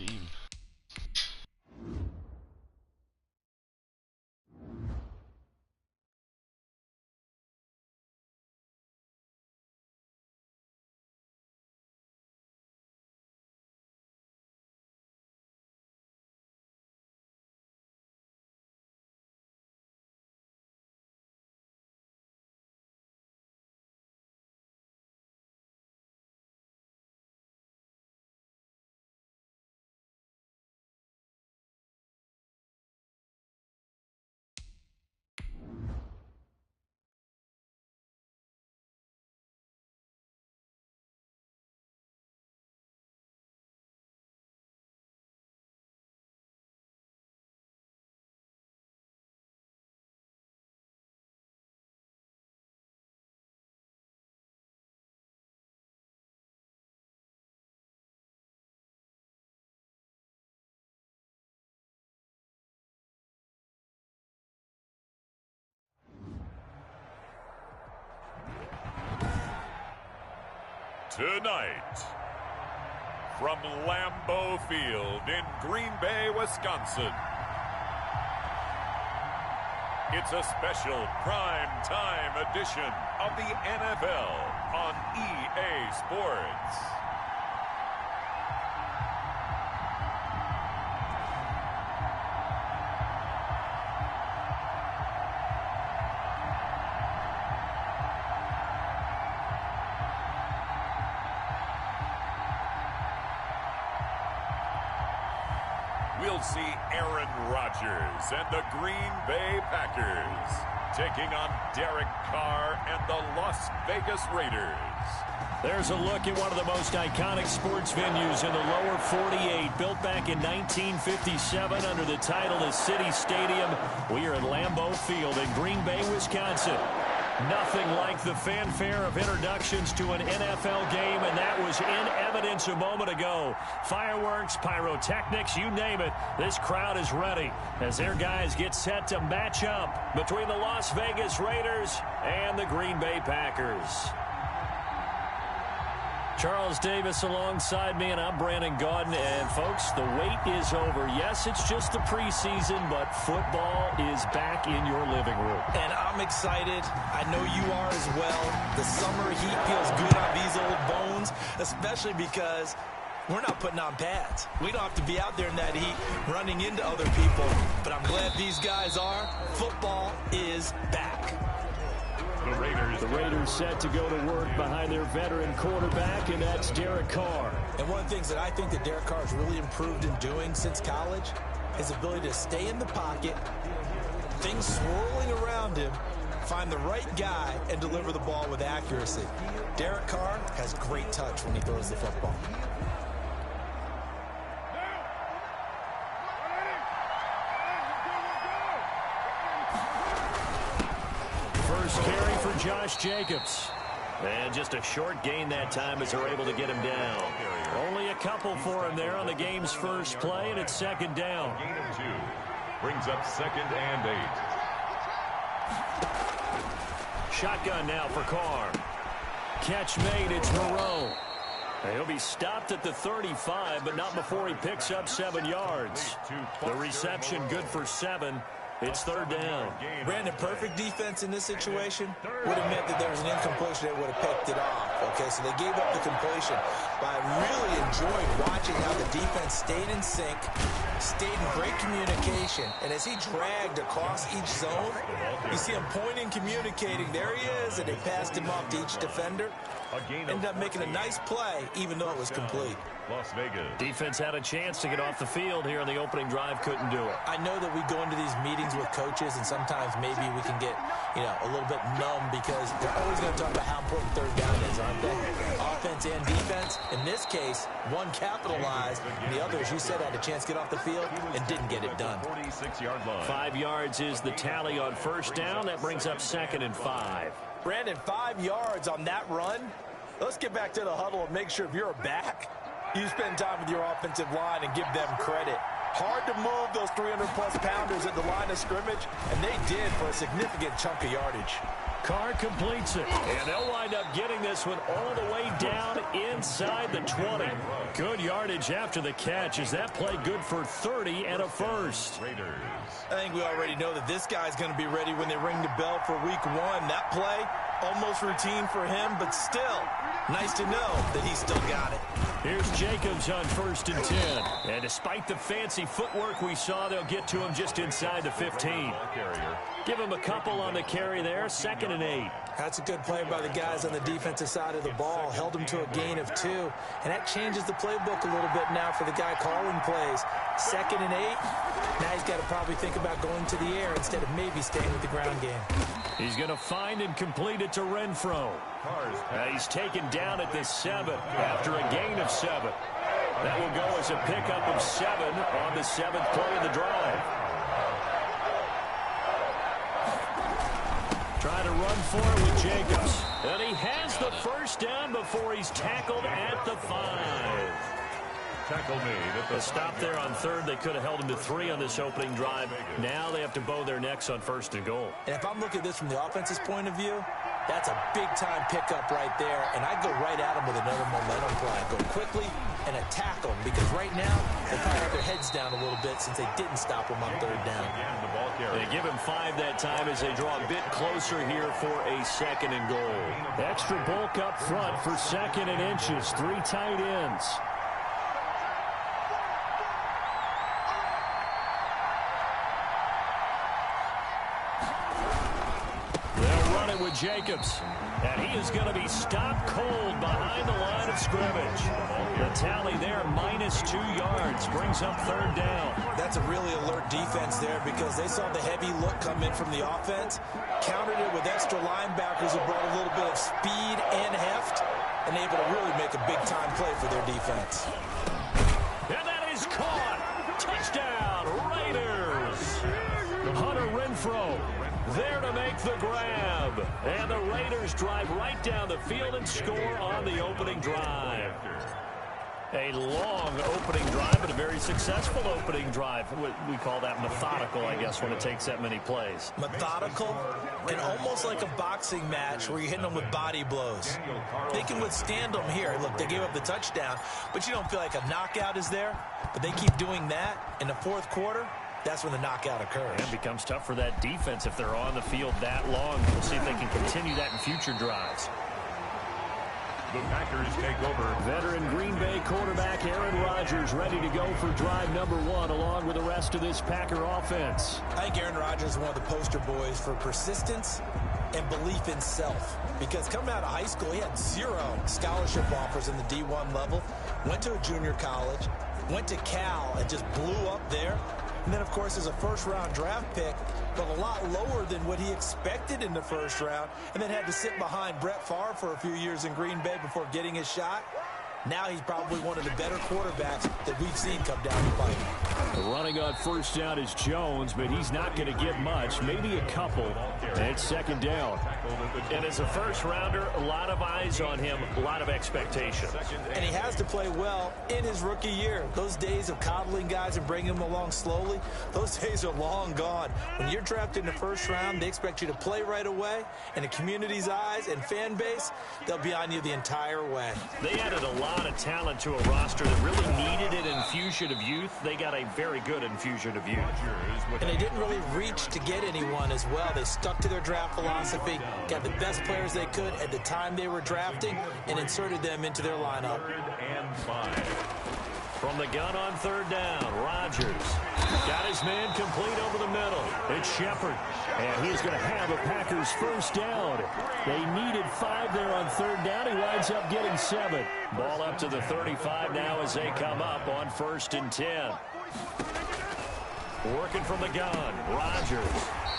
scheme. Tonight, from Lambeau Field in Green Bay, Wisconsin, it's a special prime time edition of the NFL on EA Sports. We'll see Aaron Rodgers and the Green Bay Packers taking on Derek Carr and the Las Vegas Raiders. There's a look at one of the most iconic sports venues in the lower 48, built back in 1957 under the title of City Stadium. We are at Lambeau Field in Green Bay, Wisconsin. Nothing like the fanfare of introductions to an NFL game, and that was in evidence a moment ago. Fireworks, pyrotechnics, you name it. This crowd is ready as their guys get set to match up between the Las Vegas Raiders and the Green Bay Packers. Charles Davis alongside me, and I'm Brandon Gaudin. And, folks, the wait is over. Yes, it's just the preseason, but football is back in your living room. And I'm excited. I know you are as well. The summer heat feels good on these old bones, especially because we're not putting on pads. We don't have to be out there in that heat running into other people. But I'm glad these guys are. Football is back. The Raiders set to go to work behind their veteran quarterback, and that's Derek Carr. And one of the things that I think that Derek Carr has really improved in doing since college, his ability to stay in the pocket, things swirling around him, find the right guy, and deliver the ball with accuracy. Derek Carr has great touch when he throws the football. First carry for Josh Jacobs. And just a short gain that time as they're able to get him down. Only a couple for him there on the game's first play, and it's second down. Gain of 2 brings up 2nd and 8. Shotgun now for Carr. Catch made, it's Moreau. He'll be stopped at the 35, but not before he picks up 7 yards. The reception good for 7. It's third down. Brandon, perfect defense in this situation would have meant that there was an incompletion that would have picked it off. Okay, so they gave up the completion. But I really enjoyed watching how the defense stayed in sync, stayed in great communication. And as he dragged across each zone, you see him pointing, communicating. There he is, and they passed him off to each defender. Ended up making a nice play, even though it was complete. Las Vegas. Defense had a chance to get off the field here on the opening drive, couldn't do it. I know that we go into these meetings with coaches, and sometimes maybe we can get, a little bit numb because they're always going to talk about how important third down is, aren't they? Offense and defense. In this case, one capitalized, and the other, as you said, had a chance to get off the field and didn't get it done. 46-yard line. 5 yards is the tally on first down. That brings up 2nd and 5. Brandon, 5 yards on that run. Let's get back to the huddle and make sure if you're a back, you spend time with your offensive line and give them credit. Hard to move those 300-plus pounders at the line of scrimmage, and they did for a significant chunk of yardage. Carr completes it, and they'll wind up getting this one all the way down inside the 20. Good yardage after the catch as that play good for 30 and a first. Raiders. I think we already know that this guy's going to be ready when they ring the bell for week 1. That play, almost routine for him, but still, nice to know that he's still got it. Here's Jacobs on 1st and 10. And despite the fancy footwork we saw, they'll get to him just inside the 15. Give him a couple on the carry there, 2nd and 8. That's a good play by the guys on the defensive side of the ball. Held him to a gain of 2. And that changes the playbook a little bit now for the guy calling plays. 2nd and 8. Now he's got to probably think about going to the air instead of maybe staying with the ground game. He's going to find and complete it to Renfro. He's taken down at the 7 after a gain of 7. That will go as a pickup of 7 on the 7th play of the drive. Trying to run for it with Jacobs. And he has the first down before he's tackled at the 5. Tackle made at the stop there on 3rd. They could have held him to 3 on this opening drive. Now they have to bow their necks on 1st and goal. And if I'm looking at this from the offense's point of view, that's a big-time pickup right there. And I'd go right at him with another momentum play. Go quickly and attack them because right now they probably have their heads down a little bit since they didn't stop him on 3rd down. They give him 5 that time as they draw a bit closer here for a 2nd and goal. Extra bulk up front for 2nd and inches. 3 tight ends. They'll run it with Jacobs. And he is going to be stopped cold behind the line of scrimmage. The tally there, -2 yards, brings up 3rd down. That's a really alert defense there because they saw the heavy look come in from the offense, countered it with extra linebackers who brought a little bit of speed and heft, and able to really make a big-time play for their defense. And that is caught. Touchdown, Raiders. Hunter Renfro there to make the grab. And the Raiders drive right down the field and score on the opening drive. A long opening drive, but a very successful opening drive. We call that methodical, I guess, when it takes that many plays. Methodical and almost like a boxing match where you're hitting them with body blows. They can withstand them here. Look, they gave up the touchdown, but you don't feel like a knockout is there. But they keep doing that in the 4th quarter. That's when the knockout occurs. And it becomes tough for that defense if they're on the field that long. We'll see if they can continue that in future drives. The Packers take over. Veteran Green Bay quarterback Aaron Rodgers ready to go for drive number 1 along with the rest of this Packer offense. I think Aaron Rodgers is one of the poster boys for persistence and belief in self. Because coming out of high school, he had 0 scholarship offers in the D1 level. Went to a junior college. Went to Cal and just blew up there. And then, of course, as a first-round draft pick, but a lot lower than what he expected in the first round, and then had to sit behind Brett Favre for a few years in Green Bay before getting his shot. Now he's probably one of the better quarterbacks that we've seen come down the pipe. Running on 1st down is Jones, but he's not going to get much, maybe a couple. And it's 2nd down. And as a first-rounder, a lot of eyes on him, a lot of expectation. And he has to play well in his rookie year. Those days of coddling guys and bringing them along slowly, those days are long gone. When you're drafted in the 1st round, they expect you to play right away. And the community's eyes and fan base, they'll be on you the entire way. They added a lot of talent to a roster that really needed an infusion of youth. They got a very good infusion of youth. And they didn't really reach to get anyone as well. They stuck to their draft philosophy, got the best players they could at the time they were drafting, and inserted them into their lineup. From the gun on 3rd down, Rodgers got his man complete over the middle. It's Shepard, and he's going to have a Packers first down. They needed 5 there on 3rd down. He winds up getting 7. Ball up to the 35 now as they come up on 1st and 10. Working from the gun, Rodgers.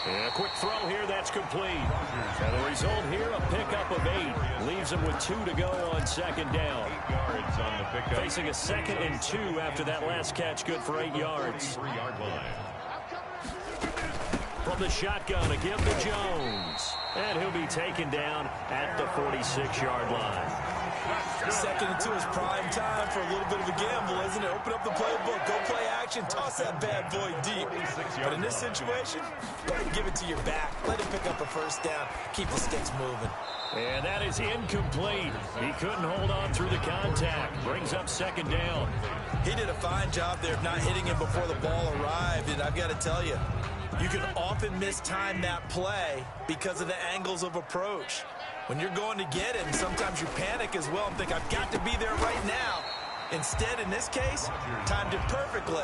And a quick throw here, that's complete. And the result here, a pickup of 8. Leaves him with 2 to go on 2nd down. Facing a 2nd and 2 after that last catch, good for 8 yards. From the shotgun, a give to Jones. And he'll be taken down at the 46-yard line. Second and 2 is prime time for a little bit of a gamble, isn't it? Open up the playbook, go play action, toss that bad boy deep. But in this situation, go ahead and give it to your back. Let him pick up a first down. Keep the sticks moving. And that is incomplete. He couldn't hold on through the contact. Brings up second down. He did a fine job there of not hitting him before the ball arrived, and I've got to tell you, you can often mistime that play because of the angles of approach. When you're going to get him, sometimes you panic as well and think, I've got to be there right now. Instead, in this case, timed it perfectly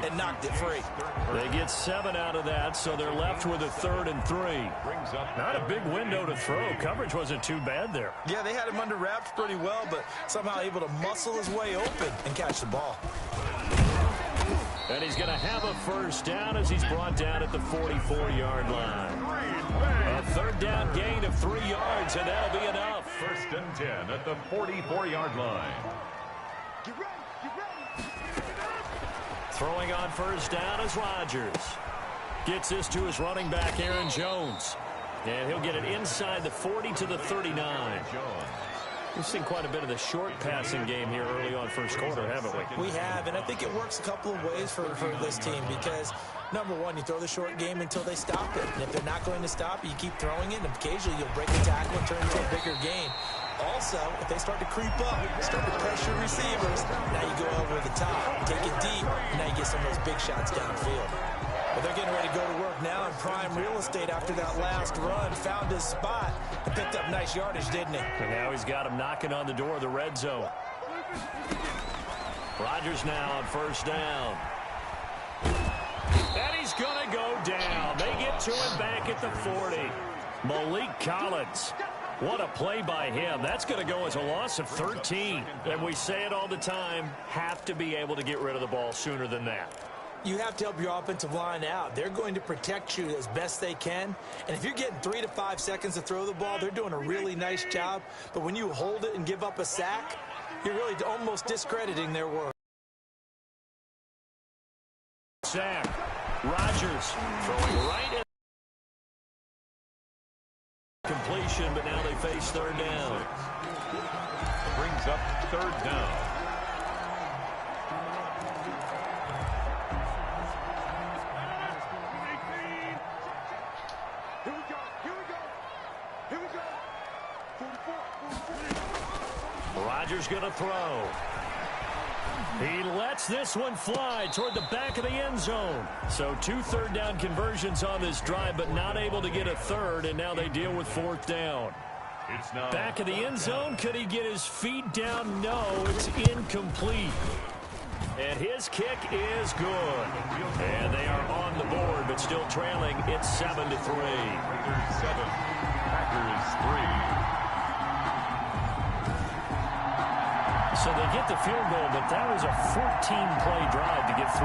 and knocked it free. They get 7 out of that, so they're left with a 3rd and 3. Not a big window to throw. Coverage wasn't too bad there. Yeah, they had him under wraps pretty well, but somehow able to muscle his way open and catch the ball. And he's going to have a first down as he's brought down at the 44-yard line. A 3rd down gain of 3 yards, and that'll be enough. 1st and 10 at the 44-yard line. Throwing on first down is Rodgers. Gets this to his running back, Aaron Jones. And he'll get it inside the 40 to the 39. We've seen quite a bit of the short passing game here early on first quarter, haven't we? We have, and I think it works a couple of ways for this team because, number one, you throw the short game until they stop it. And if they're not going to stop it, you keep throwing it, and occasionally you'll break a tackle and turn into a bigger gain. Also, if they start to creep up, start to pressure receivers, now you go over the top, take it deep, and now you get some of those big shots downfield. But they're getting ready to go to work now in prime real estate after that last run. Found his spot and picked up nice yardage, didn't he? And now he's got him knocking on the door of the red zone. Rodgers now on first down. And he's going to go down. They get to him back at the 40. Malik Collins. What a play by him. That's going to go as a loss of 13. And we say it all the time, have to be able to get rid of the ball sooner than that. You have to help your offensive line out. They're going to protect you as best they can. And if you're getting 3 to 5 seconds to throw the ball, they're doing a really nice job. But when you hold it and give up a sack, you're really almost discrediting their work. Sack. Rodgers throwing right in. Completion, but now they face 3rd down. Brings up 3rd down. Rodgers going to throw. He lets this one fly toward the back of the end zone. So 2 3rd down conversions on this drive, but not able to get a 3rd, and now they deal with 4th down. Back of the end zone. Could he get his feet down? No, it's incomplete. And his kick is good. And they are on the board, but still trailing. It's 7-3. Raiders 7, Packers 3. So they get the field goal, but that was a 14-play drive to get 3.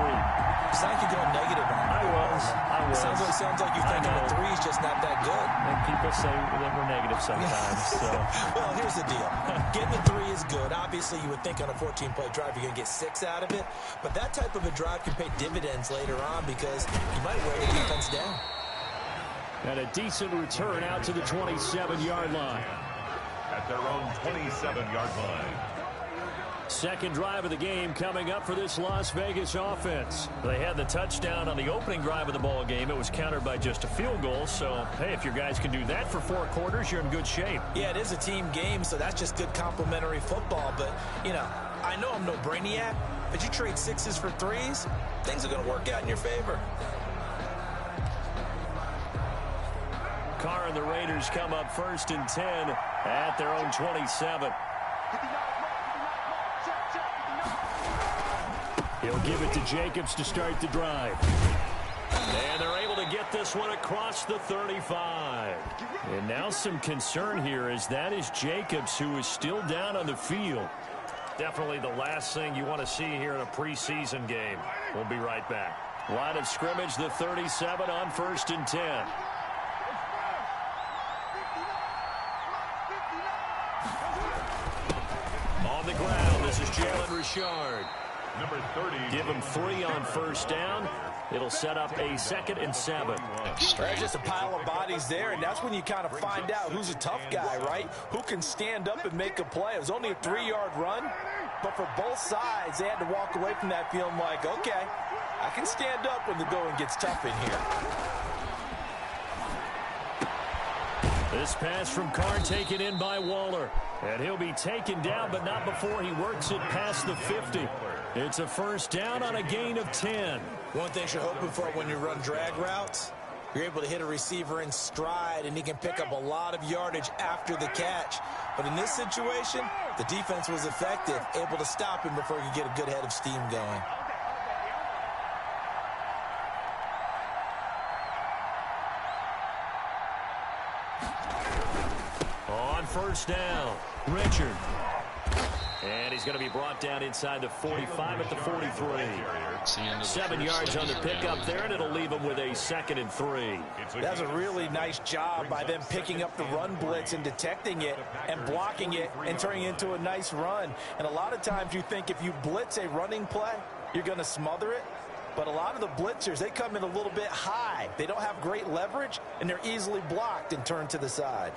It's like you're going negative on it. I was. Sounds like you think the 3 is just not that good. And people say that we're negative sometimes. So. Well, here's the deal. Getting the 3 is good. Obviously, you would think on a 14-play drive you're going to get 6 out of it. But that type of a drive can pay dividends later on because you might wear the defense down. And a decent return out to the 27-yard line. At their own 27-yard line. Second drive of the game coming up for this Las Vegas offense. They had the touchdown on the opening drive of the ball game. It was countered by just a field goal. So, hey, if your guys can do that for 4 quarters, you're in good shape. Yeah, it is a team game, so that's just good complimentary football. But, you know, I know I'm no brainiac, but you trade 6s for 3s, things are going to work out in your favor. Carr and the Raiders come up 1st and 10 at their own 27. He'll give it to Jacobs to start the drive. And they're able to get this one across the 35. And now some concern here as that is Jacobs, who is still down on the field. Definitely the last thing you want to see here in a preseason game. We'll be right back. Line of scrimmage, the 37 on 1st and 10. On the ground, this is Jalen Richard. Give him 3 on first down. It'll set up a 2nd and 7. There's just a pile of bodies there, and that's when you kind of find out who's a tough guy, right? Who can stand up and make a play. It was only a 3-yard run, but for both sides, they had to walk away from that feeling like, okay, I can stand up when the going gets tough in here. This pass from Carr taken in by Waller. And he'll be taken down, but not before he works it past the 50. It's a first down on a gain of 10. One thing you're hoping for when you run drag routes, you're able to hit a receiver in stride, and he can pick up a lot of yardage after the catch. But in this situation, the defense was effective, able to stop him before he could get a good head of steam going. On first down, Richard. And he's going to be brought down inside the 45 at the 43. 7 yards on the pickup there, and it'll leave him with a 2nd and 3. That's a really nice job by them picking up the run blitz and detecting it and blocking it and turning it into a nice run. And a lot of times you think if you blitz a running play, you're going to smother it. But a lot of the blitzers, they come in a little bit high. They don't have great leverage, and they're easily blocked and turned to the side.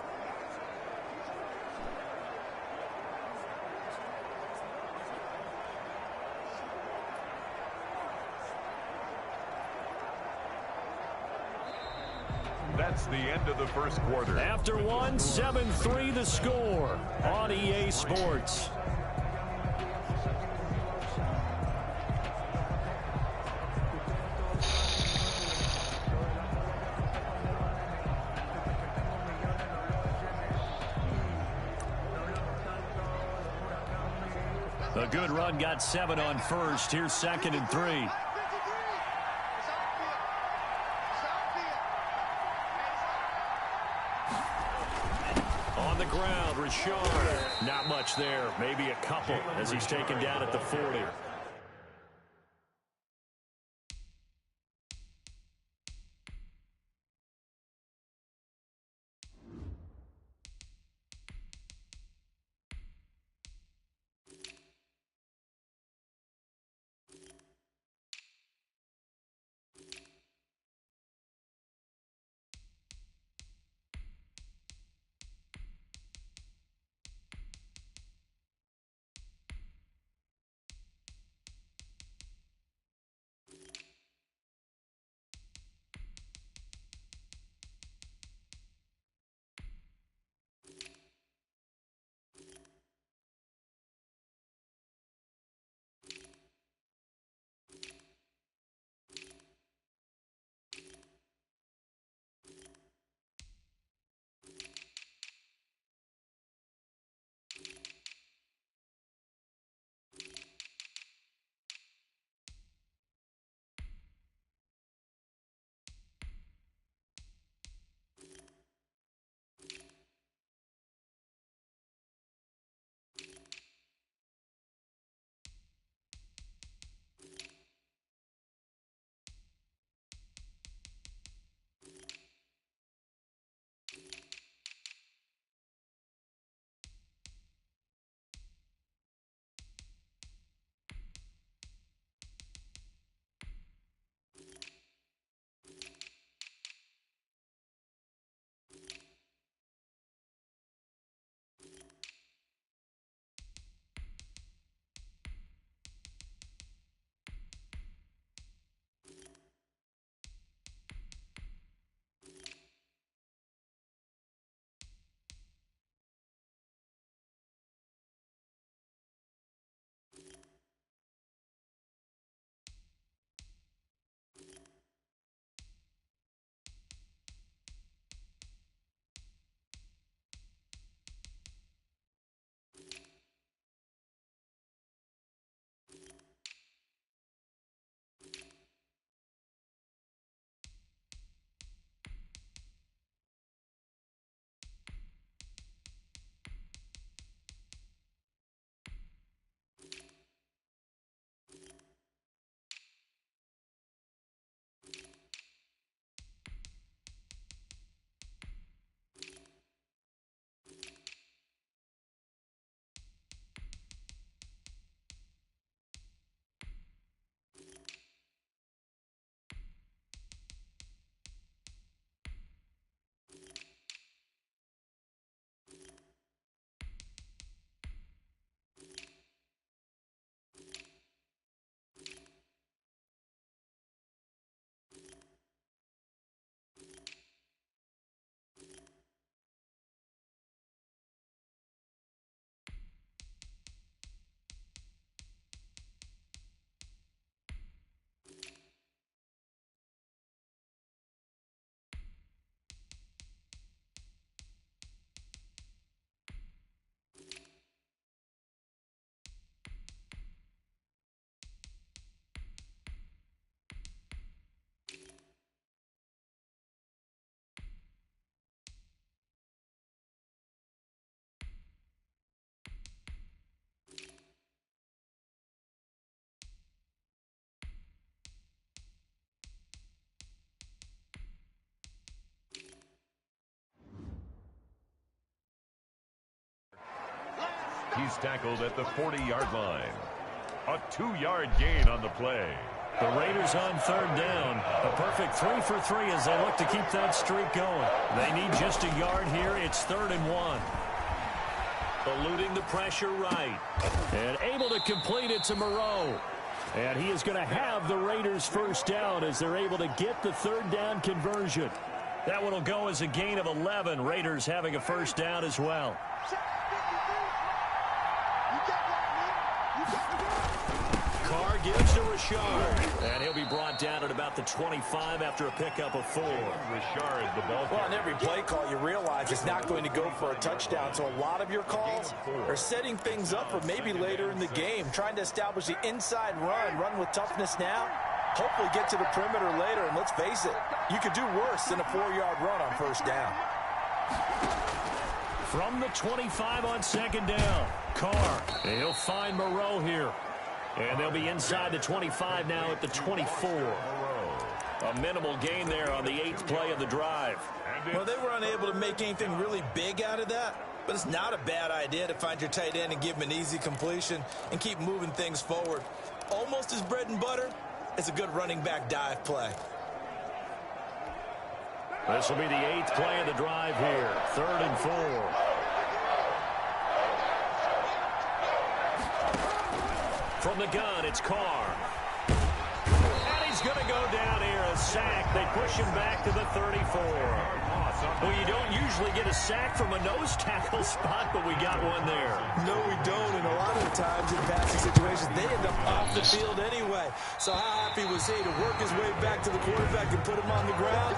That's the end of the first quarter. After one, 7-3 the score on EA Sports. A good run got 7 on first. Here's 2nd and 3. On the ground, Rashard. Not much there. Maybe a couple as he's taken down at the 40. He's tackled at the 40-yard line. A 2-yard gain on the play. The Raiders on third down. A perfect 3 for 3 as they look to keep that streak going. They need just a yard here. It's 3rd and 1. Eluding the pressure right. And able to complete it to Moreau. And he is going to have the Raiders first down as they're able to get the third down conversion. That one will go as a gain of 11. Raiders having a first down as well. Carr gives to Richard. And he'll be brought down at about the 25 after a pickup of 4. Richard, the ball. Well, on every play call, you realize it's not going to go for a touchdown. So a lot of your calls are setting things up for maybe later in the game, trying to establish the inside run with toughness now. Hopefully get to the perimeter later, and let's face it, you could do worse than a 4-yard run on first down. From the 25 on second down, Carr. He'll find Moreau here. And they'll be inside the 25 now at the 24. A minimal gain there on the 8th play of the drive. Well, they were unable to make anything really big out of that, but it's not a bad idea to find your tight end and give him an easy completion and keep moving things forward. Almost his bread and butter. It's a good running back dive play. This will be the 8th play of the drive here. 3rd and 4. From the gun, it's Carr. And he's going to go down here, a sack. They push him back to the 34. Well, you don't usually get a sack from a nose tackle spot, but we got one there. No, we don't, and a lot of the times in passing situations, they end up off the field anyway. So how happy was he to work his way back to the quarterback and put him on the ground?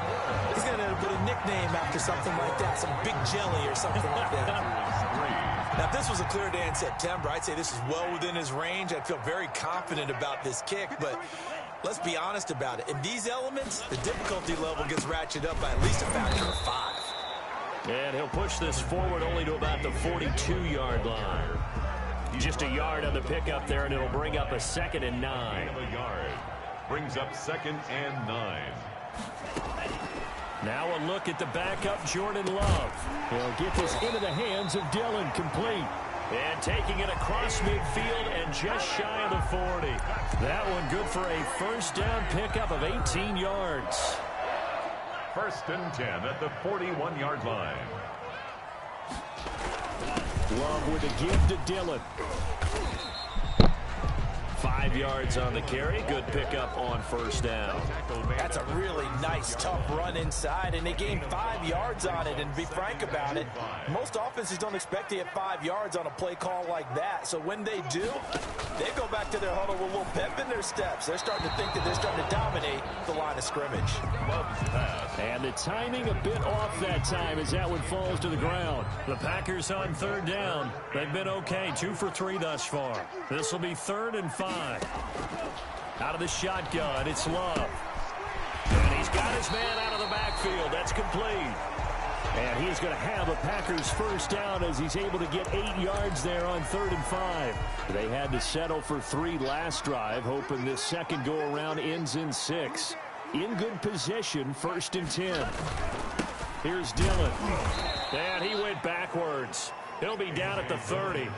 He's going to put a nickname after something like that, some Big Jelly or something like that. Now, if this was a clear day in September, I'd say this is well within his range. I'd feel very confident about this kick, but let's be honest about it. In these elements, the difficulty level gets ratcheted up by at least a factor of 5. And he'll push this forward only to about the 42-yard line. Just a yard on the pickup there, and it'll bring up a 2nd and 9. A yard. Brings up 2nd and 9. Now a look at the backup, Jordan Love. He'll get this into the hands of Dillon, complete. And taking it across midfield and just shy of the 40. That one good for a first down pickup of 18 yards. 1st and 10 at the 41-yard line. Love with a give to Dillon. 5 yards on the carry. Good pickup on first down. That's a really nice, tough run inside, and they gained 5 yards on it. And to be frank about it, most offenses don't expect to get 5 yards on a play call like that. So when they do, they go back to their huddle with a little pep in their steps. They're starting to think that they're starting to dominate the line of scrimmage. And the timing a bit off that time as that one falls to the ground. The Packers on third down. They've been okay, 2 for 3 thus far. This will be 3rd and 5. Out of the shotgun, it's Love. And he's got his man out of the backfield. That's complete. And he's going to have a Packers first down as he's able to get 8 yards there on 3rd and 5. They had to settle for 3 last drive, hoping this second go-around ends in 6. In good position, 1st and 10. Here's Dillon. And he went backwards. He'll be down at the 30.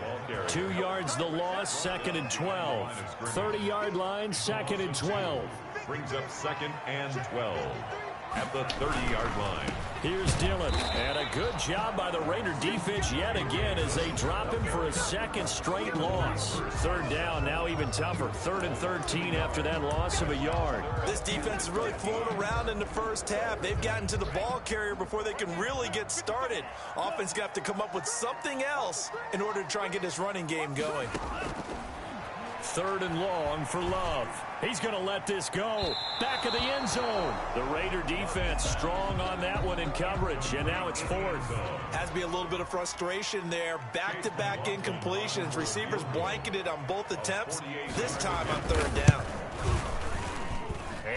2 yards the loss, 2nd and 12. 30-yard line, 2nd and 12. Brings up 2nd and 12 at the 30-yard line. Here's Dillon. And a good job by the Raider defense yet again as they drop him for a 2nd straight loss. 3rd down, now even tougher. 3rd and 13 after that loss of a yard. This defense is really flown around in the first half. They've gotten to the ball carrier before they can really get started. Offense got to come up with something else in order to try and get this running game going. 3rd and long for Love. He's going to let this go. Back of the end zone. The Raider defense strong on that one in coverage, and now it's 4th. Has to be a little bit of frustration there. Back-to-back incompletions. Receivers blanketed on both attempts, this time on 3rd down.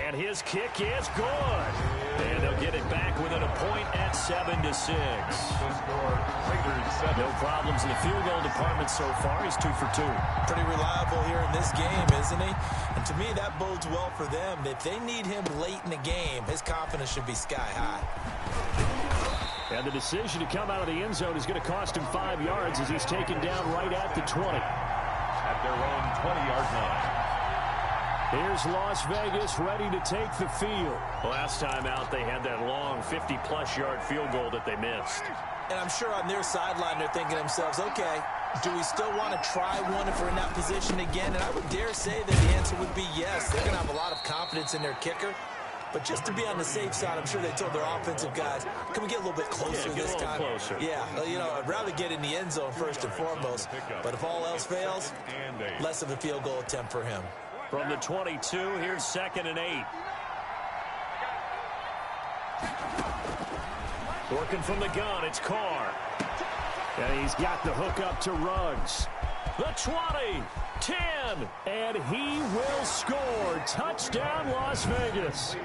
And his kick is good. And they'll get it back within a point at 7-6. No problems in the field goal department so far. He's 2 for 2. Pretty reliable here in this game, isn't he? And to me, that bodes well for them. If they need him late in the game, his confidence should be sky high. And the decision to come out of the end zone is going to cost him 5 yards as he's taken down right at the 20. At their own 20-yard line. Here's Las Vegas ready to take the field. Last time out, they had that long 50-plus yard field goal that they missed. And I'm sure on their sideline, they're thinking to themselves, okay, do we still want to try one if we're in that position again? And I would dare say that the answer would be yes. They're going to have a lot of confidence in their kicker. But just to be on the safe side, I'm sure they told their offensive guys, can we get a little bit closer this time? Closer. Yeah, you know, I'd rather get in the end zone first and foremost. But if all else fails, less of a field goal attempt for him. From the 22, here's 2nd and 8. Working from the gun, it's Carr. And he's got the hook up to Ruggs. The 20, 10, and he will score. Touchdown, Las Vegas.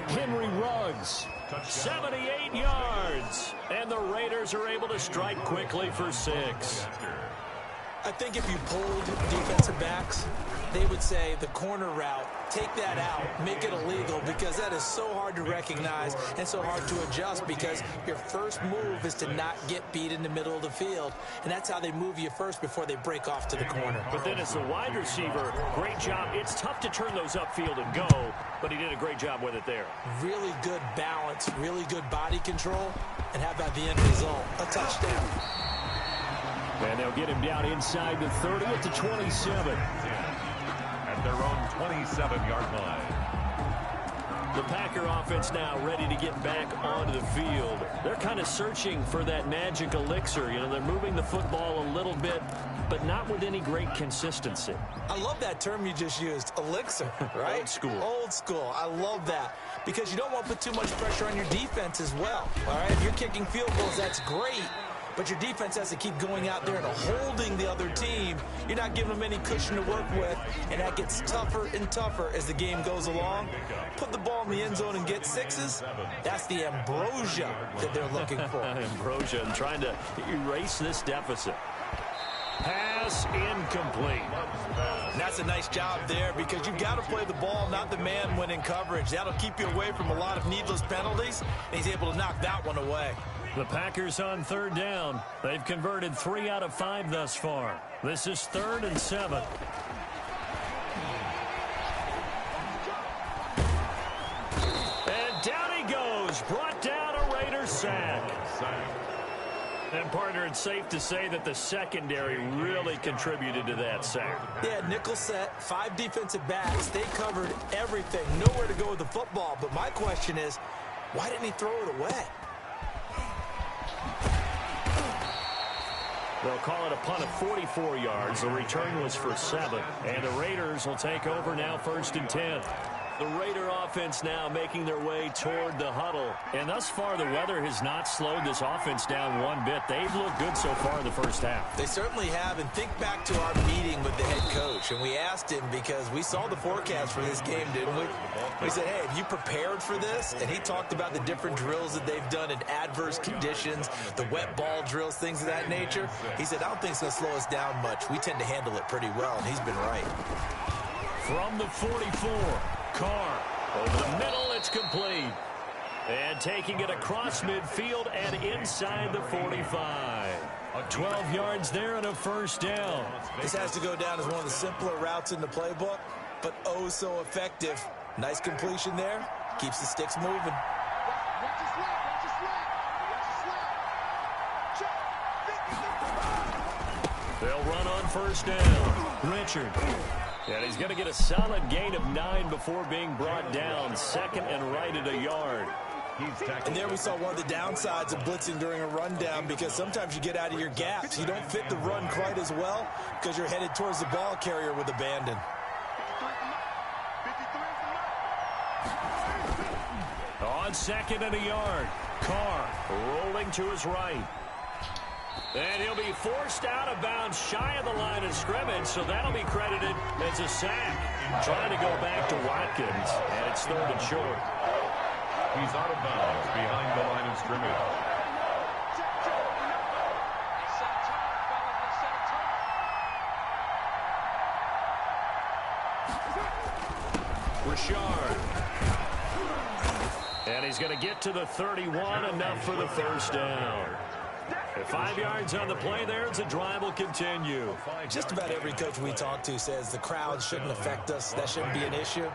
Henry Ruggs, 78 yards. And the Raiders are able to strike quickly for 6. I think if you pulled defensive backs, they would say the corner route, take that out, make it illegal, because that is so hard to recognize and so hard to adjust, because your first move is to not get beat in the middle of the field, and that's how they move you first before they break off to the corner. But then as the wide receiver, great job. It's tough to turn those upfield and go, but he did a great job with it there. Really good balance, really good body control, and how about the end result? A touchdown. And they'll get him down inside the 30 at the 27. At their own 27-yard line. The Packer offense now ready to get back onto the field. They're kind of searching for that magic elixir. You know, they're moving the football a little bit, but not with any great consistency. I love that term you just used, elixir, right? Old school. Old school. I love that, because you don't want to put too much pressure on your defense as well, all right? If you're kicking field goals, that's great. But your defense has to keep going out there and holding the other team. You're not giving them any cushion to work with, and that gets tougher and tougher as the game goes along. Put the ball in the end zone and get 6s. That's the ambrosia that they're looking for. Ambrosia, and trying to erase this deficit. Pass incomplete. And that's a nice job there, because you've got to play the ball, not the man when in coverage. That'll keep you away from a lot of needless penalties, and he's able to knock that one away. The Packers on 3rd down. They've converted 3 out of 5 thus far. This is 3rd and 7. And down he goes. Brought down a Raider sack. And, partner, it's safe to say that the secondary really contributed to that sack. Yeah, nickel set, 5 defensive backs. They covered everything. Nowhere to go with the football. But my question is, why didn't he throw it away? They'll call it a punt of 44 yards. The return was for 7. And the Raiders will take over now 1st and 10. The Raider offense now making their way toward the huddle. And thus far, the weather has not slowed this offense down one bit. They've looked good so far in the first half. They certainly have. And think back to our meeting with the head coach. And we asked him, because we saw the forecast for this game, didn't we? We said, hey, have you prepared for this? And he talked about the different drills that they've done in adverse conditions, the wet ball drills, things of that nature. He said, I don't think it's going to slow us down much. We tend to handle it pretty well, and he's been right. From the 44, Carr over the middle, it's complete. And taking it across midfield and inside the 45. 12 yards there and a 1st down. This has to go down as one of the simpler routes in the playbook, but oh so effective. Nice completion there. Keeps the sticks moving. They'll run on 1st down. Richard. And he's going to get a solid gain of 9 before being brought down. 2nd and right at a yard. And there we saw one of the downsides of blitzing during a rundown, because sometimes you get out of your gaps. You don't fit the run quite as well because you're headed towards the ball carrier with abandon. On 2nd and a yard. Carr rolling to his right. And he'll be forced out of bounds shy of the line of scrimmage, so that'll be credited as a sack. Trying to go back to Watkins, and it's 3rd and short. He's out of bounds behind the line of scrimmage. Richard. And he's going to get to the 31, enough for the first down. 5 yards on the play there. The drive will continue. Just about every coach we talk to says the crowd shouldn't affect us. That shouldn't be an issue.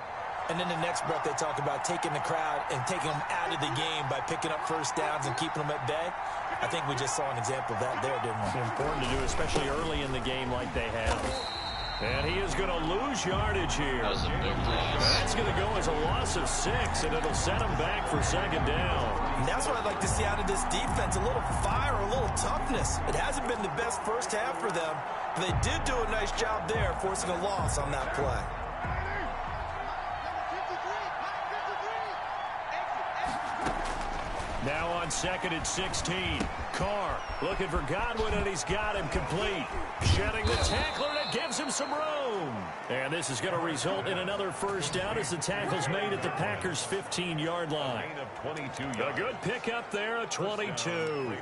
And then the next breath they talk about taking the crowd and taking them out of the game by picking up first downs and keeping them at bay. I think we just saw an example of that there, didn't we? It's important to do, especially early in the game like they have. And he is going to lose yardage here. That was a big loss. That's going to go as a loss of 6, and it'll set him back for second down. And that's what I'd like to see out of this defense, a little fire, a little toughness. It hasn't been the best first half for them, but they did do a nice job there, forcing a loss on that play. Now on 2nd and 16. Carr looking for Godwin, and he's got him complete. Shedding the tackler, and it gives him some room. And this is going to result in another first down as the tackle's made at the Packers' 15-yard line. A good pickup there, a 22.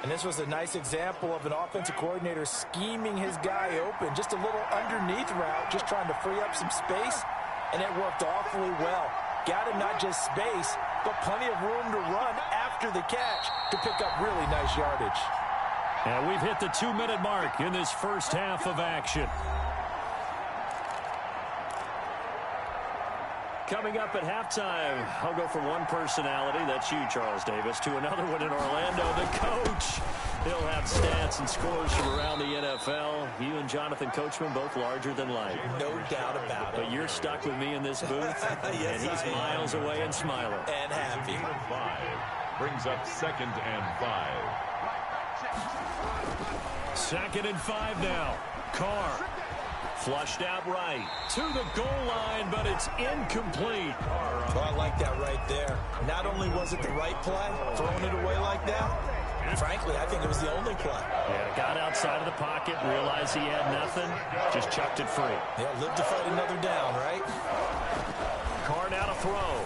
And this was a nice example of an offensive coordinator scheming his guy open. Just a little underneath route, just trying to free up some space, and it worked awfully well. Got him not just space, but plenty of room to run after the catch to pick up really nice yardage. And we've hit the 2-minute mark in this first half of action. Coming up at halftime, I'll go from one personality, that's you, Charles Davis, to another one in Orlando, the coach. He'll have stats and scores from around the NFL. You and Jonathan Coachman both larger than life. No doubt about it. But you're stuck with me in this booth, yes, and he's miles away and smiling. And happy. 5 brings up 2nd and 5. 2nd and 5 now. Carr. Flushed out right to the goal line, but it's incomplete. Well, I like that right there. Not only was it the right play, throwing it away like that, frankly, I think it was the only play. Yeah, got outside of the pocket, realized he had nothing, just chucked it free. Yeah, live to fight another down, right? Carr now to throw.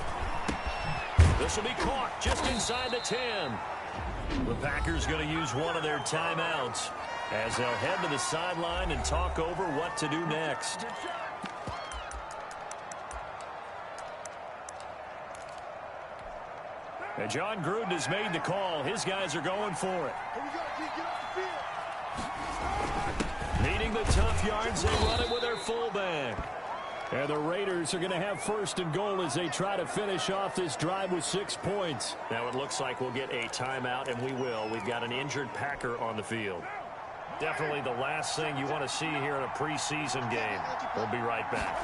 This will be caught just inside the 10. The Packers going to use one of their timeouts as they'll head to the sideline and talk over what to do next. And John Gruden has made the call. His guys are going for it. Needing the tough yards, they run it with their fullback. And the Raiders are going to have 1st and goal as they try to finish off this drive with 6 points. Now it looks like we'll get a timeout, and we will. We've got an injured Packer on the field. Definitely the last thing you want to see here in a preseason game. We'll be right back.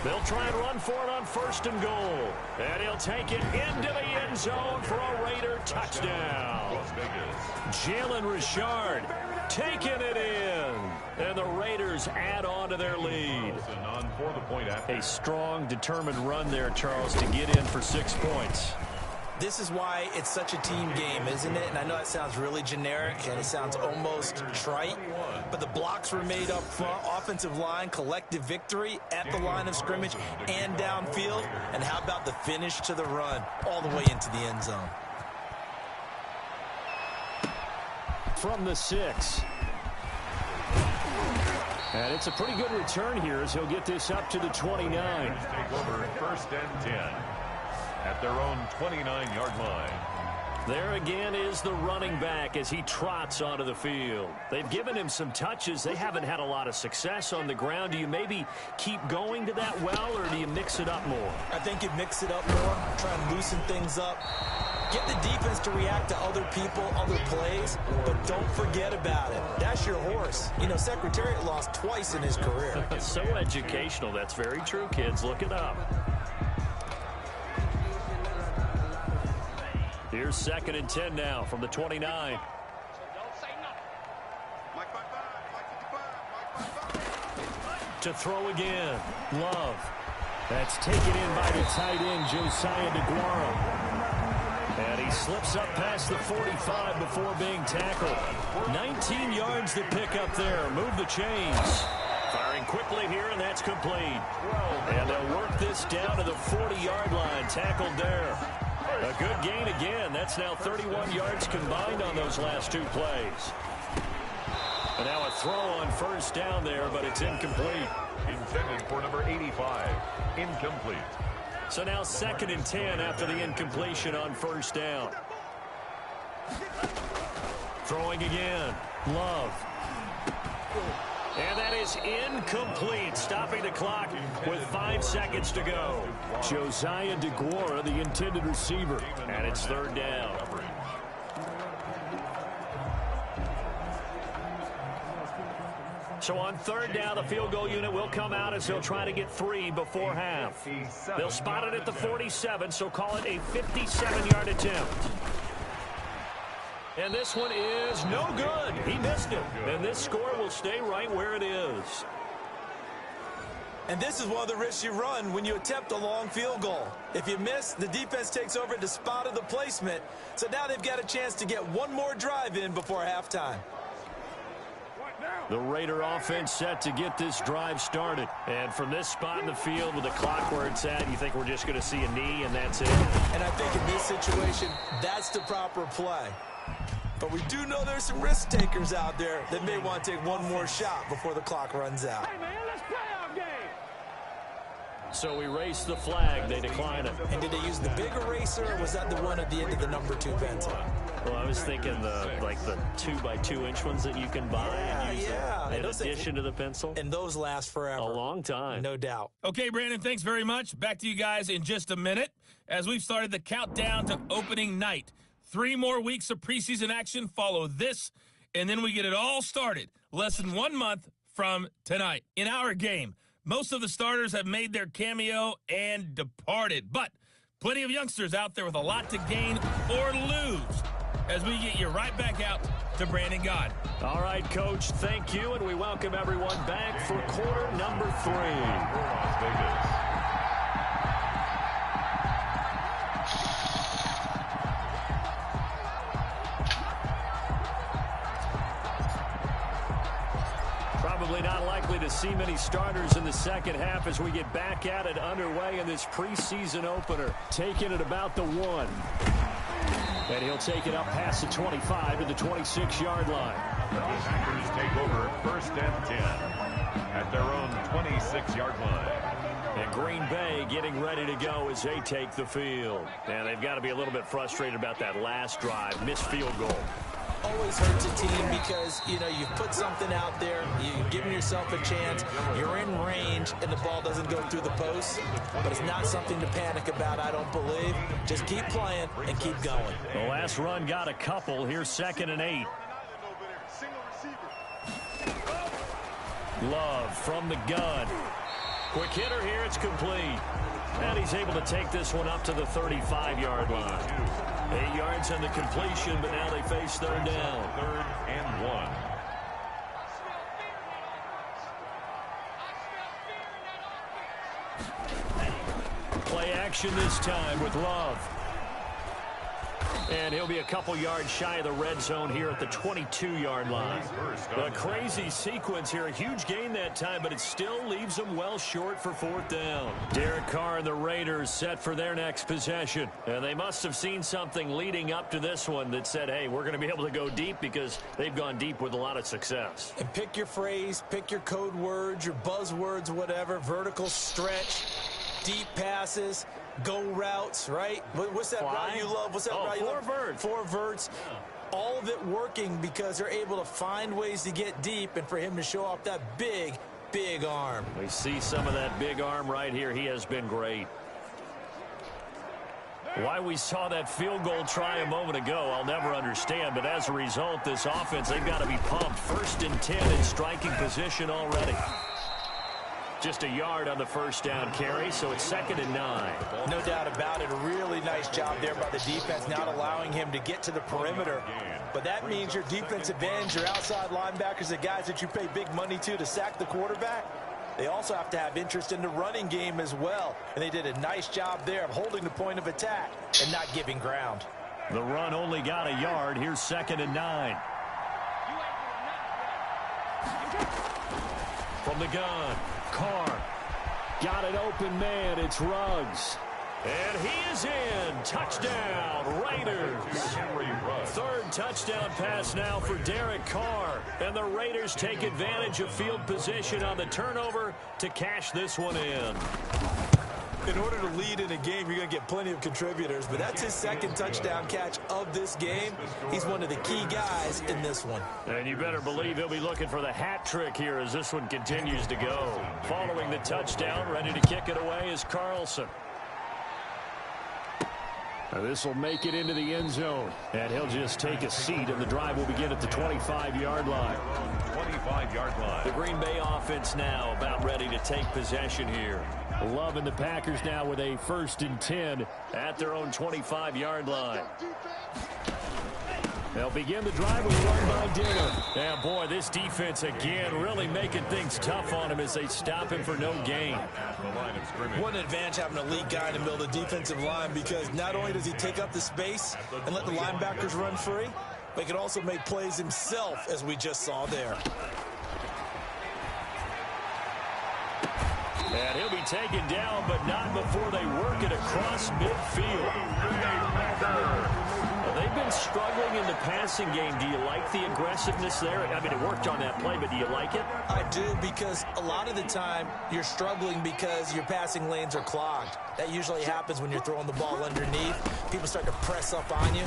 They'll try and run for it on 1st and goal. And he'll take it into the end zone for a Raider touchdown. Jalen Richard taking it in. And the Raiders add on to their lead. A strong, determined run there, Charles, to get in for 6 points. This is why it's such a team game, isn't it? And I know it sounds really generic and it sounds almost trite, but the blocks were made up front, offensive line, collective victory at the line of scrimmage and downfield. And how about the finish to the run all the way into the end zone? From the 6. And it's a pretty good return here as he'll get this up to the 29. Take over 1st and 10 at their own 29-yard line. There again is the running back as he trots onto the field. They've given him some touches. They haven't had a lot of success on the ground. Do you maybe keep going to that well, or do you mix it up more? I think you mix it up more, try and loosen things up. Get the defense to react to other people, other plays, but don't forget about it. That's your horse. You know, Secretariat lost twice in his career. So educational. That's very true, kids. Look it up. Here's 2nd and 10 now from the 29. To throw again. Love. That's taken in by the tight end, Josiah DeGuara. And he slips up past the 45 before being tackled. 19 yards to pick up there. Move the chains. Firing quickly here, and that's complete. And they'll work this down to the 40-yard line. Tackled there. A good gain again. That's now 31 yards combined on those last 2 plays. And now a throw on 1st down there, but it's incomplete. Intended for number 85. Incomplete. So now 2nd and 10 after the incompletion on first down. Throwing again. Love. And that is incomplete, stopping the clock with 5 seconds to go. Josiah DeGuara, the intended receiver, and it's 3rd down. So on 3rd down, the field goal unit will come out as they'll try to get 3 before half. They'll spot it at the 47, so call it a 57-yard attempt. And this one is no good. He missed it. And this score will stay right where it is. And this is one of the risks you run when you attempt a long field goal. If you miss, the defense takes over at the spot of the placement. So now they've got a chance to get one more drive in before halftime. The Raider offense set to get this drive started. And from this spot in the field with the clock where it's at, you think we're just going to see a knee and that's it? And I think in this situation, that's the proper play. But we do know there's some risk takers out there that may want to take one more shot before the clock runs out. Hey, man, let's play our game. So we race the flag. They decline it. And did they use the big eraser, or was that the one at the end of the number 2 pencil? Well, I was thinking the 2-by-2-inch ones that you can buy and use in addition to the pencil. And those last forever. A long time. No doubt. Okay, Brandon, thanks very much. Back to you guys in just a minute as we've started the countdown to opening night. 3 more weeks of preseason action follow this, and then we get it all started less than 1 month from tonight. In our game, most of the starters have made their cameo and departed, but plenty of youngsters out there with a lot to gain or lose as we get you right back out to Brandon God. All right, Coach, thank you, and we welcome everyone back for quarter number 3. Las Vegas. Probably not likely to see many starters in the second half as we get back at it underway in this preseason opener. Taking it about the 1. And he'll take it up past the 25 to the 26-yard line. The Packers take over 1st and 10 at their own 26-yard line. And Green Bay getting ready to go as they take the field. And they've got to be a little bit frustrated about that last drive. Missed field goal. Always hurts a team because, you've put something out there, you've given yourself a chance, you're in range, and the ball doesn't go through the post. But it's not something to panic about, I don't believe. Just keep playing and keep going. The last run got a couple. Here's 2nd and 8. Love from the gun. Quick hitter here. It's complete. And he's able to take this one up to the 35-yard line. 8 yards on the completion, but now they face 3rd down. 3rd and 1. Play action this time with Love. And he'll be a couple yards shy of the red zone here at the 22-yard line. A crazy sequence here. A huge gain that time, but it still leaves them well short for 4th down. Derek Carr and the Raiders set for their next possession. And they must have seen something leading up to this one that said, hey, we're going to be able to go deep because they've gone deep with a lot of success. And pick your phrase, pick your code words, your buzzwords, whatever. Vertical stretch, deep passes, go routes, right? What's that route you love? What's that route you love? 4 verts. 4 verts. All of it working because they're able to find ways to get deep and for him to show off that big, big arm. We see some of that big arm right here. He has been great. Why we saw that field goal try a moment ago, I'll never understand. But as a result, this offense, they've got to be pumped. 1st and 10 in striking position already. Just a yard on the 1st down carry, so it's 2nd and 9. No doubt about it. A really nice job there by the defense, not allowing him to get to the perimeter. But that means your defensive ends, your outside linebackers, the guys that you pay big money to sack the quarterback, they also have to have interest in the running game as well. And they did a nice job there of holding the point of attack and not giving ground. The run only got a yard. Here's 2nd and 9. From the gun, Carr. Got an open man. It's Ruggs. And he is in. Touchdown, Raiders. 3rd touchdown pass now for Derek Carr. And the Raiders take advantage of field position on the turnover to cash this one in. In order to lead in a game, you're going to get plenty of contributors, but that's his second touchdown catch of this game. He's one of the key guys in this one. And you better believe he'll be looking for the hat trick here as this one continues to go. Following the touchdown, ready to kick it away is Carlson. This will make it into the end zone. And he'll just take a seat, and the drive will begin at the 25-yard line. 25-yard line. The Green Bay offense now about ready to take possession here. Loving the Packers now with a 1st and 10 at their own 25-yard line. They'll begin the drive with one by Diller. And boy, this defense again really making things tough on him as they stop him for no gain. What an advantage having a elite guy in the middle of the defensive line, because not only does he take up the space and let the linebackers run free, but he can also make plays himself, as we just saw there. And he'll be taken down, but not before they work it across midfield. They've been struggling in the passing game. Do you like the aggressiveness there? I mean, it worked on that play, but do you like it? I do, because a lot of the time you're struggling because your passing lanes are clogged. That usually happens when you're throwing the ball underneath. People start to press up on you.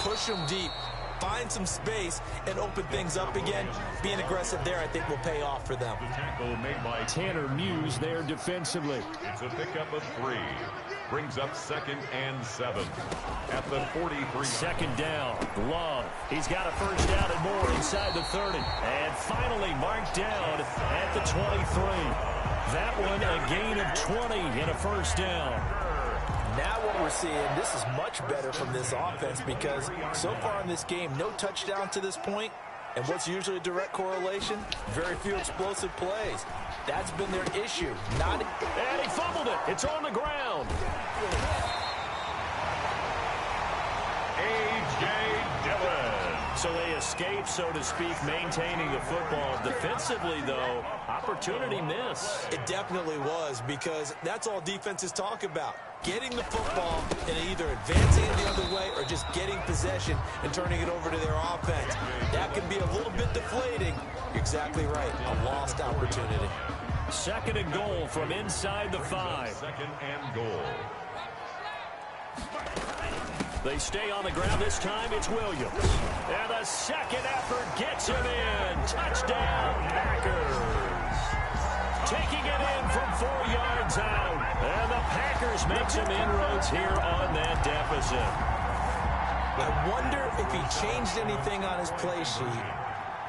Push them deep. Find some space and open things up again. Being aggressive there, I think, will pay off for them. The tackle made by Tanner Muse there defensively. It's a pickup of 3. Brings up 2nd and 7 at the 43. Second down. Long. He's got a first down and more inside the 30. And finally marked down at the 23. That one a gain of 20 and a first down. Now what we're seeing, this is much better from this offense, because so far in this game, no touchdown to this point. And what's usually a direct correlation? Very few explosive plays. That's been their issue. And he fumbled it. It's on the ground. A.J. Dillon. So they escape, so to speak, maintaining the football. Defensively, though, opportunity miss. It definitely was, because that's all defenses talk about. Getting the football and either advancing it the other way or just getting possession and turning it over to their offense. That can be a little bit deflating. You're exactly right. A lost opportunity. 2nd and goal from inside the 5. 2nd and goal. They stay on the ground. This time it's Williams. And the second effort gets him in. Touchdown, Packers. Taking it in from 4 yards out. And the Packers make some inroads here on that deficit. I wonder if he changed anything on his play sheet,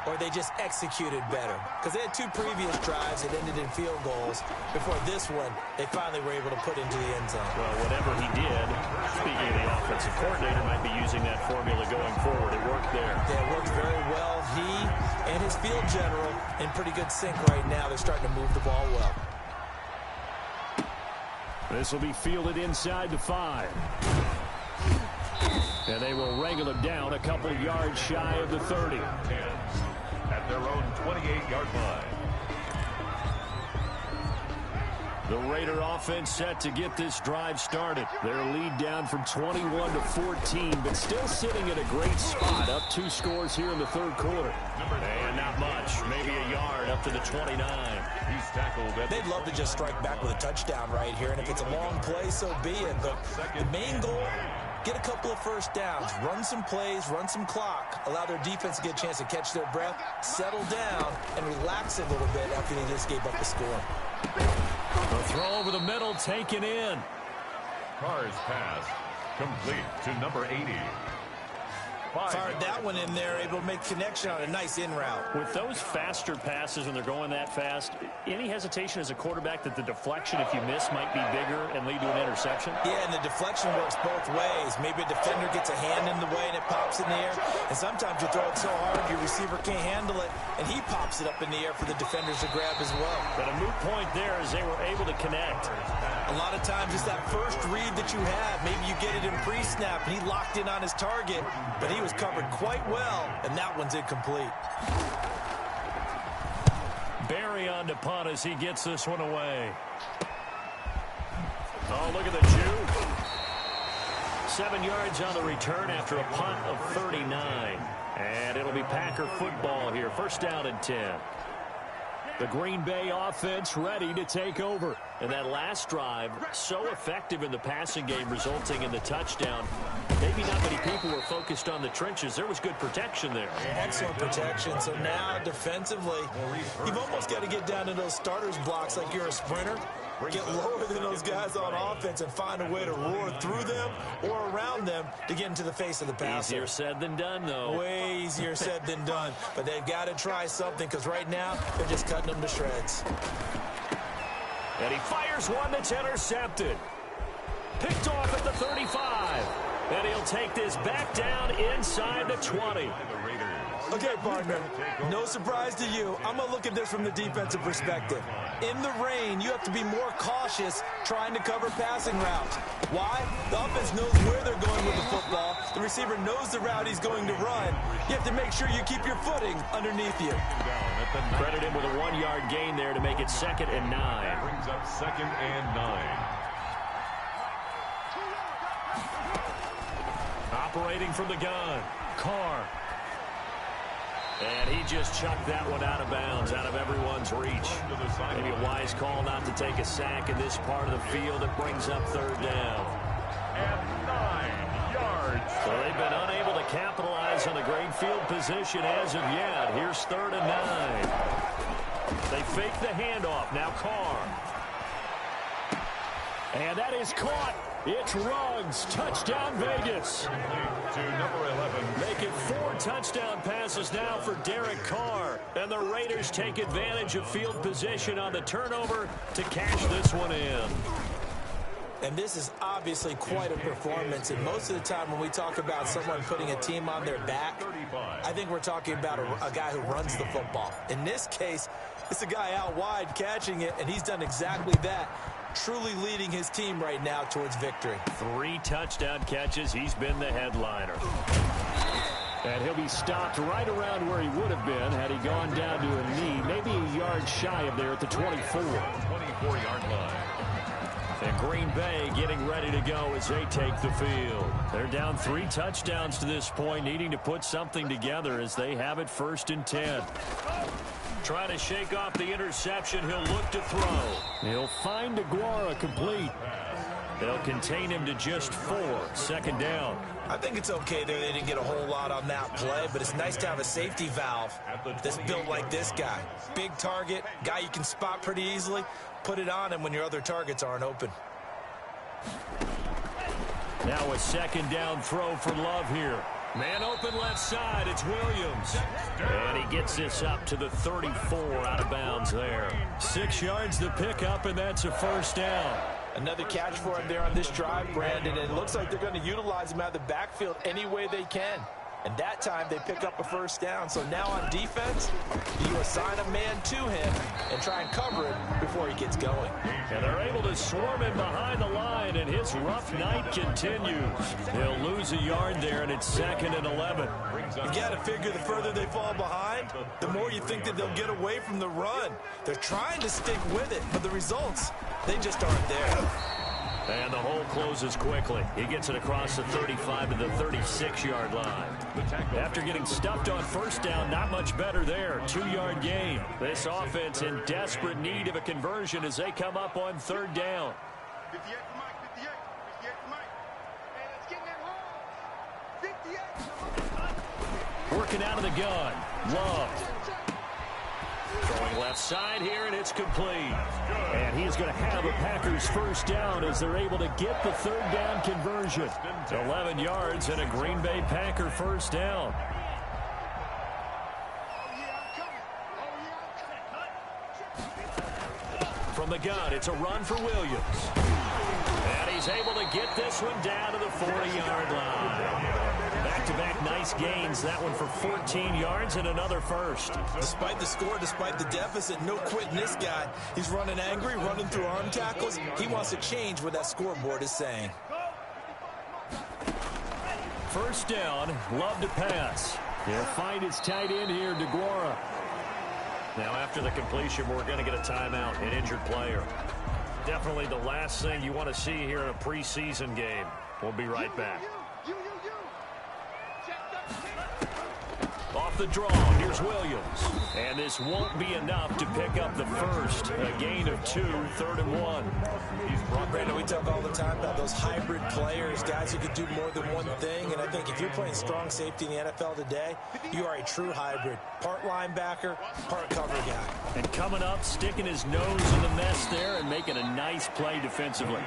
or they just executed better. Because they had 2 previous drives that ended in field goals. Before this one, they finally were able to put into the end zone. Well, whatever he did, speaking of the offensive coordinator, might be using that formula going forward. It worked there. Yeah, it worked very well. He and his field general in pretty good sync right now. They're starting to move the ball well. This will be fielded inside the 5. And they will wrangle him down a couple of yards shy of the 30. At their own 28-yard line. The Raider offense set to get this drive started. Their lead down from 21 to 14, but still sitting at a great spot. Up 2 scores here in the 3rd quarter. And not much. Maybe a yard up to the 29. He's tackled at They'd love to just strike back with a touchdown right here, and if it's a long play, so be it. But the main goal, get a couple of first downs, run some plays, run some clock, allow their defense to get a chance to catch their breath, settle down, and relax a little bit after they just gave up the score. The throw over the middle taken in. Carr's pass complete to number 80. Fired that one in there, able to make connection on a nice in route. With those faster passes when they're going that fast, any hesitation as a quarterback that the deflection, if you miss, might be bigger and lead to an interception? Yeah, and the deflection works both ways. Maybe a defender gets a hand in the way and it pops in the air. And sometimes you throw it so hard your receiver can't handle it, and he pops it up in the air for the defenders to grab as well. But a moot point there is they were able to connect. A lot of times it's that first read that you have. Maybe you get it in pre-snap, and he locked in on his target, but he was covered quite well, and that one's incomplete. Barry on to punt as he gets this one away. Oh, look at the juke. 7 yards on the return after a punt of 39. And it'll be Packer football here. 1st down and 10. The Green Bay offense ready to take over. And that last drive, so effective in the passing game, resulting in the touchdown. Maybe not many people were focused on the trenches. There was good protection there. Excellent protection. So now, defensively, you've almost got to get down to those starters blocks like you're a sprinter. Get lower than those guys on offense and find a way to roar through them or around them to get into the face of the passer. Easier said than done, though. Way easier said than done. But they've got to try something because right now they're just cutting them to shreds. And he fires one that's intercepted. Picked off at the 35. And he'll take this back down inside the 20. Okay, partner, no surprise to you. I'm going to look at this from the defensive perspective. In the rain, you have to be more cautious trying to cover passing routes. Why? The offense knows where they're going with the football. The receiver knows the route he's going to run. You have to make sure you keep your footing underneath you. Credit him with a 1-yard gain there to make it 2nd and 9. Brings up 2nd and 9. Operating from the gun, Carr. And he just chucked that one out of bounds, out of everyone's reach. Maybe a wise call not to take a sack in this part of the field. It brings up 3rd down. And 9 yards. So they've been unable to capitalize on a great field position as of yet. Here's 3rd and 9. They fake the handoff. Now Carr. And that is caught. It's Ruggs. Touchdown, Vegas. To number 11. Making 4 touchdown passes now for Derek Carr. And the Raiders take advantage of field position on the turnover to cash this one in. And this is obviously quite a performance. And most of the time when we talk about someone putting a team on their back, I think we're talking about a guy who runs the football. In this case, it's a guy out wide catching it, and he's done exactly that. Truly leading his team right now towards victory. 3 touchdown catches. He's been the headliner. And he'll be stopped right around where he would have been had he gone down to a knee, maybe a yard shy of there at the 24. 24-yard line. And Green Bay getting ready to go as they take the field. They're down 3 touchdowns to this point, needing to put something together as they have it 1st and 10. Trying to shake off the interception. He'll look to throw. He'll find DeGuara complete. They'll contain him to just 4. 2nd down. I think it's okay that they didn't get a whole lot on that play, but it's nice to have a safety valve that's built like this guy. Big target, guy you can spot pretty easily. Put it on him when your other targets aren't open. Now a 2nd down throw for Love here. Man open left side, it's Williams. And he gets this up to the 34 out of bounds there. 6 yards to pick up, and that's a 1st down. Another catch for him there on this drive, Brandon. And it looks like they're going to utilize him out of the backfield any way they can. And that time they pick up a 1st down. So now on defense, you assign a man to him and try and cover him before he gets going. And they're able to swarm him behind the line, and his rough night continues. He'll lose a yard there, and it's 2nd and 11. You got to figure the further they fall behind, the more you think that they'll get away from the run. They're trying to stick with it, but the results, they just aren't there. And the hole closes quickly. He gets it across the 35 to the 36-yard line. After getting stuffed on 1st down, not much better there. 2-yard gain. This offense in desperate need of a conversion as they come up on 3rd down. Working out of the gun. Love. Throwing left side here, and it's complete. And he's going to have a Packers 1st down as they're able to get the 3rd down conversion. 11 yards and a Green Bay Packer 1st down. From the gun, it's a run for Williams. And he's able to get this one down to the 40-yard line. Back-to-back nice gains. That one for 14 yards and another 1st. Despite the score, despite the deficit, no quitting this guy. He's running angry, running through arm tackles. He wants to change what that scoreboard is saying. 1st down, Love to pass. He'll find his tight end here, DeGuara. Now after the completion, we're going to get a timeout, an injured player. Definitely the last thing you want to see here in a preseason game. We'll be right back. off the draw. Here's Williams. And this won't be enough to pick up the first. A gain of 2, 3rd and 1. Brandon, we talk all the time about those hybrid players, guys who could do more than one thing. And I think if you're playing strong safety in the NFL today, you are a true hybrid. Part linebacker, part cover guy. And coming up, sticking his nose in the mess there and making a nice play defensively.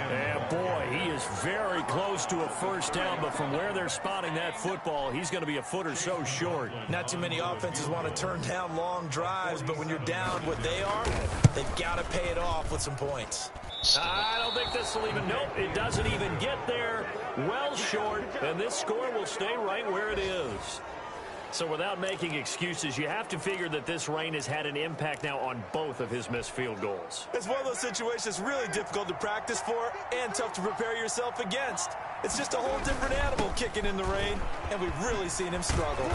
And boy, he is very close to a first down, but from where they're spotting that football, he's going to be a foot or so short. Not too many offenses want to turn down long drives, but when you're down what they are, they've got to pay it off with some points. I don't think this will even, nope, it doesn't even get there. Well short, and this score will stay right where it is. So without making excuses, you have to figure that this rain has had an impact now on both of his missed field goals. It's one of those situations really difficult to practice for and tough to prepare yourself against. It's just a whole different animal kicking in the rain, and we've really seen him struggle.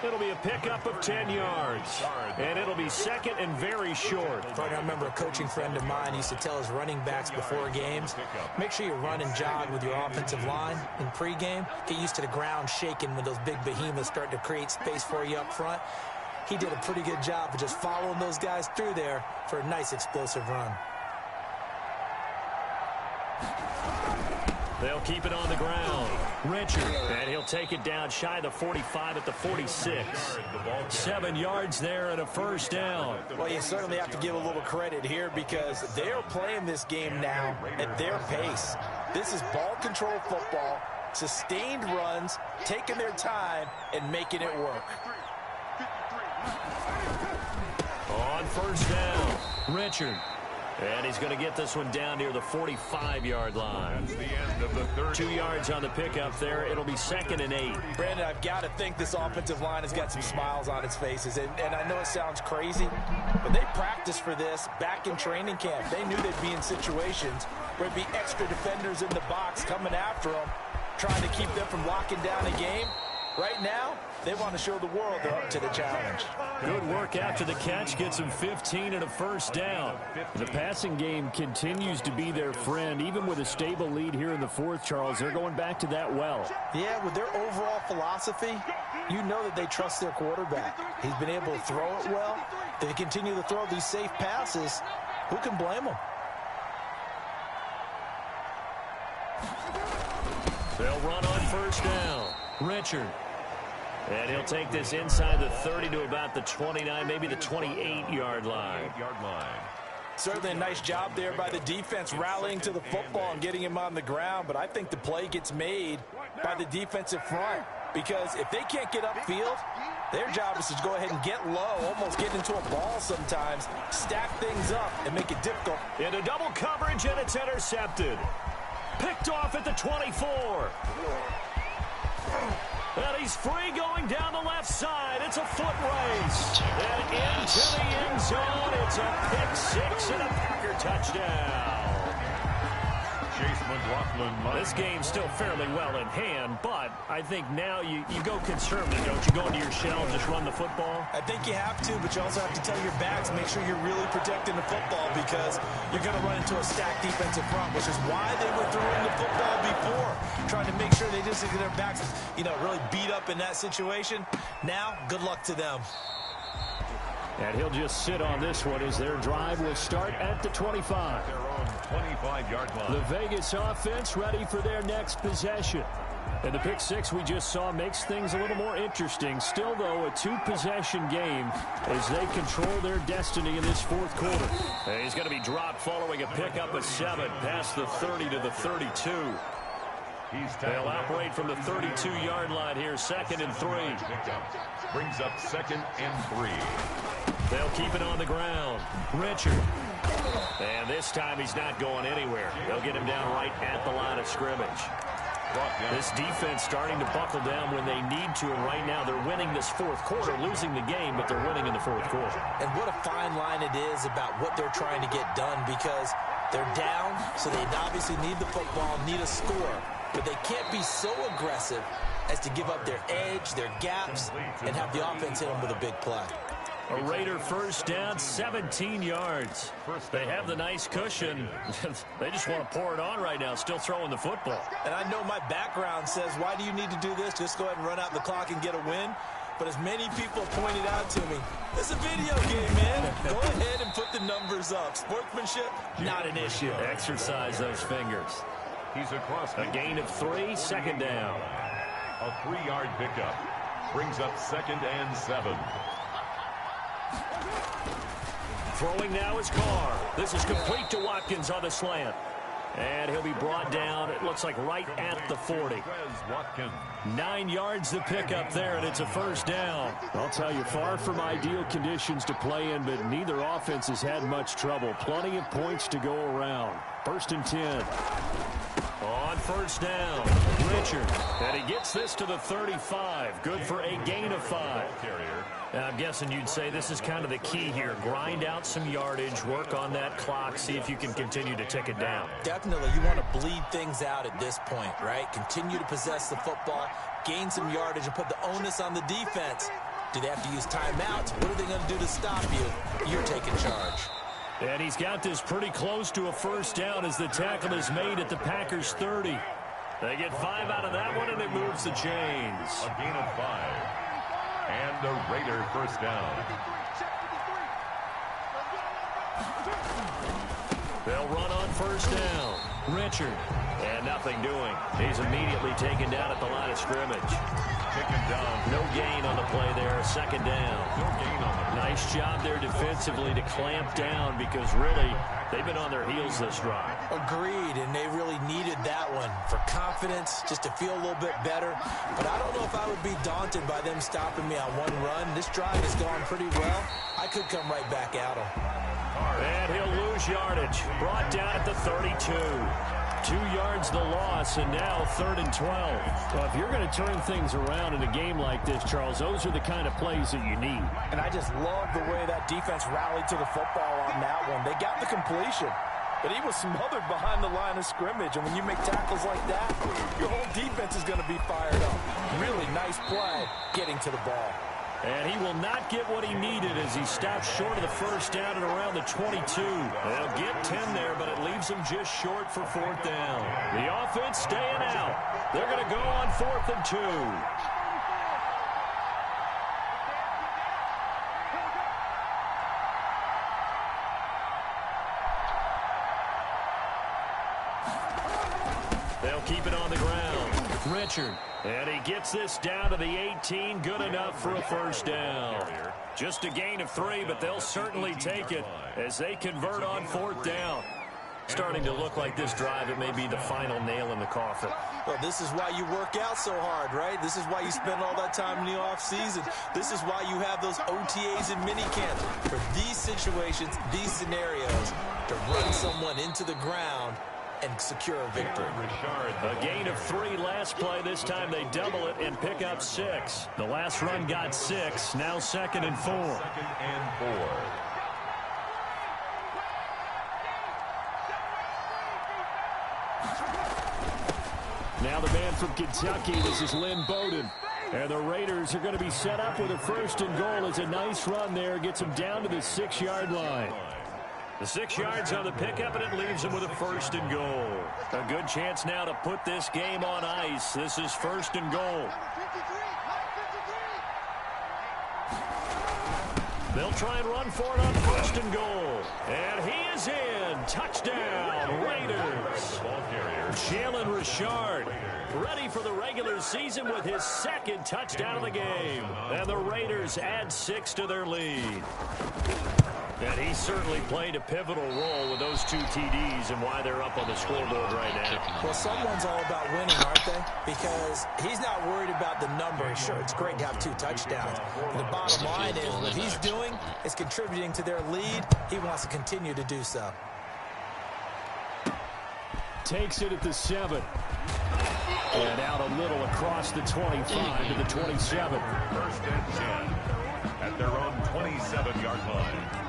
It'll be a pickup of 10 yards, and it'll be second and very short. I remember a coaching friend of mine used to tell his running backs before games, make sure you run and jog with your offensive line in pregame. Get used to the ground shaking when those big behemoths start to create space for you up front. He did a pretty good job of just following those guys through there for a nice explosive run. They'll keep it on the ground. Richard, and he'll take it down shy of the 45 at the 46. 7 yards there and a first down. Well, you certainly have to give a little credit here because they're playing this game now at their pace. This is ball control football, sustained runs, taking their time, and making it work. On first down, Richard. And he's going to get this one down near the 45-yard line. That's the end of the third. 2 yards on the pickup there. It'll be second and 8. Brandon, I've got to think this offensive line has got some smiles on its faces. And I know it sounds crazy, but they practiced for this back in training camp. They knew they'd be in situations where there'd be extra defenders in the box coming after them, trying to keep them from locking down a game. Right now, they want to show the world they're up to the challenge. Good work after the catch. Gets him 15 and a first down. The passing game continues to be their friend. Even with a stable lead here in the fourth, Charles, they're going back to that well. Yeah, with their overall philosophy, you know that they trust their quarterback. He's been able to throw it well. They continue to throw these safe passes. Who can blame them? They'll run on first down. Richard. And he'll take this inside the 30 to about the 29, maybe the 28-yard line. Certainly a nice job there by the defense rallying to the football and getting him on the ground, but I think the play gets made by the defensive front because if they can't get upfield, their job is to go ahead and get low, almost get into a ball sometimes, stack things up, and make it difficult. Into double coverage, and it's intercepted. Picked off at the 24. And he's free going down the left side. It's a foot race. And into the end zone. It's a pick six and a Packer touchdown. Chase McLaughlin. This game's still fairly well in hand, but I think now you go conservative, don't you? Go into your shell and just run the football? I think you have to, but you also have to tell your backs, make sure you're really protecting the football because you're going to run into a stacked defensive front, which is why they were throwing the football before, trying to make sure they just get their backs, really beat up in that situation. Now, good luck to them. And he'll just sit on this one as their drive will start at the 25. Their own 25-yard line. The Vegas offense ready for their next possession. And the pick six we just saw makes things a little more interesting. Still, though, a two-possession game as they control their destiny in this fourth quarter. And he's going to be dropped following a pickup of 7 past the 30 to the 32. They'll operate from the 32-yard line here, second and 3. Brings up second and 3. They'll keep it on the ground. Richard. And this time he's not going anywhere. They'll get him down right at the line of scrimmage. This defense starting to buckle down when they need to, and right now they're winning this fourth quarter, losing the game, but they're winning in the fourth quarter. And what a fine line it is about what they're trying to get done because they're down, so they obviously need the football, need a score, but they can't be so aggressive as to give up their edge, their gaps, and have the offense hit them with a big play. A Raider first down, 17 yards. They have the nice cushion. They just want to pour it on right now, still throwing the football. And I know my background says, why do you need to do this? Just go ahead and run out the clock and get a win. But as many people pointed out to me, it's a video game, man. Go ahead and put the numbers up. Sportsmanship, not an issue. Exercise those fingers. He's across A gain of 3, second down. A 3-yard pickup. Brings up 2nd and 7. Throwing now is Carr. This is complete to Watkins on the slant. And he'll be brought down, it looks like right at the 40. 9 yards to pick up there, and it's a first down. I'll tell you, far from ideal conditions to play in, but neither offense has had much trouble. Plenty of points to go around. 1st and 10. On first down, Richard. And he gets this to the 35. Good for a gain of 5. I'm guessing you'd say this is kind of the key here. Grind out some yardage, work on that clock, see if you can continue to tick it down. Definitely, you want to bleed things out at this point, right? Continue to possess the football, gain some yardage, and put the onus on the defense. Do they have to use timeouts? What are they going to do to stop you? You're taking charge. And he's got this pretty close to a first down as the tackle is made at the Packers' 30. They get 5 out of that one, and it moves the chains. A gain of 5. And a Raider first down. They'll run on first down. Richard. And nothing doing. He's immediately taken down at the line of scrimmage. Taken down. No gain on the play there. Second down. No gain on the play. Nice job there defensively to clamp down because really they've been on their heels this drive. Agreed, and they really needed that one for confidence, just to feel a little bit better. But I don't know if I would be daunted by them stopping me on one run. This drive has gone pretty well. I could come right back at them. And he'll lose yardage. Brought down at the 32. 2 yards the loss, and now 3rd and 12. Well, if you're going to turn things around in a game like this, Charles, those are the kind of plays that you need. And I just love the way that defense rallied to the football on that one. They got the completion, but he was smothered behind the line of scrimmage. And when you make tackles like that, your whole defense is going to be fired up. Really nice play getting to the ball. And he will not get what he needed as he stops short of the first down at around the 22. They'll get 10 there, but it leaves them just short for 4th down. The offense staying out. They're going to go on 4th and 2. They'll keep it on the ground. Richard. And he gets this down to the 18. Good enough for a first down. Just a gain of 3, but they'll certainly take it as they convert on 4th down. Starting to look like this drive, it may be the final nail in the coffin. Well, this is why you work out so hard, right? This is why you spend all that time in the offseason. This is why you have those OTAs and minicamps. For these situations, these scenarios, to run someone into the ground and secure a victory. A gain of 3 last play. This time they double it and pick up 6. The last run got 6. Now 2nd and 4. 2nd and 4. Now the man from Kentucky, this is Lynn Bowden. And the Raiders are going to be set up with a 1st and goal. It's a nice run there. Gets them down to the 6-yard line. The 6 yards on the pickup, and it leaves them with a 1st and goal. A good chance now to put this game on ice. This is 1st and goal. They'll try and run for it on 1st and goal. And he is in. Touchdown, Raiders. Jalen Richard ready for the regular season with his 2nd touchdown of the game. And the Raiders add 6 to their lead. And he certainly played a pivotal role with those 2 TDs and why they're up on the scoreboard right now. Well, someone's all about winning, aren't they? Because he's not worried about the number. Sure, it's great to have 2 touchdowns. But the bottom line is what he's doing is contributing to their lead. He wants to continue to do so. Takes it at the 7. And out a little across the 25 to the 27. 1st and 10 at their own 27-yard line.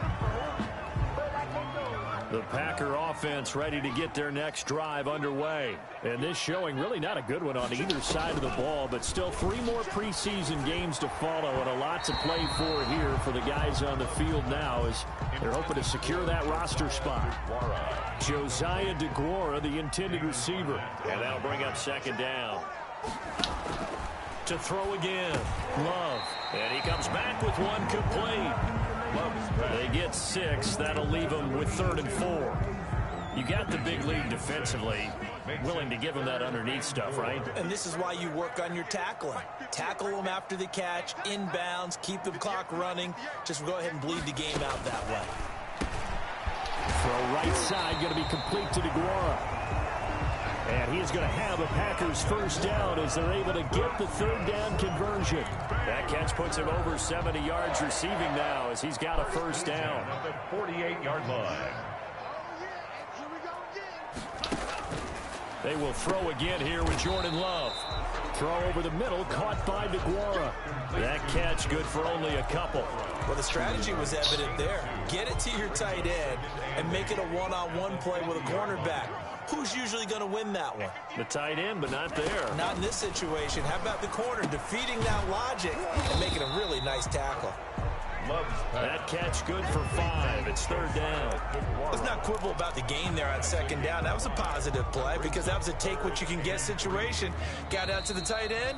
The Packer offense ready to get their next drive underway. And this showing really not a good one on either side of the ball, but still 3 more preseason games to follow and a lot to play for here for the guys on the field now as they're hoping to secure that roster spot. Josiah DeGuara, the intended receiver. And that'll bring up second down. To throw again, Love. And he comes back with one complete. They get 6. That'll leave them with 3rd and 4. You got the big lead defensively. Willing to give them that underneath stuff, right? And this is why you work on your tackling. Tackle them after the catch, inbounds, keep the clock running. Just go ahead and bleed the game out that way. Throw right side, going to be complete to DeGuara. And he's going to have a Packers first down as they're able to get the 3rd down conversion. That catch puts him over 70 yards receiving now as he's got a first down. At the 48-yard line. They will throw again here with Jordan Love. Throw over the middle, caught by DeGuara. That catch good for only a couple. Well, the strategy was evident there. Get it to your tight end and make it a one-on-one play with a cornerback. Who's usually going to win that one? The tight end, but not there. Not in this situation. How about the corner defeating that logic and making a really nice tackle? That catch good for 5. It's 3rd down. Let's not quibble about the gain there on 2nd down. That was a positive play because that was a take-what-you-can-get situation. Got out to the tight end.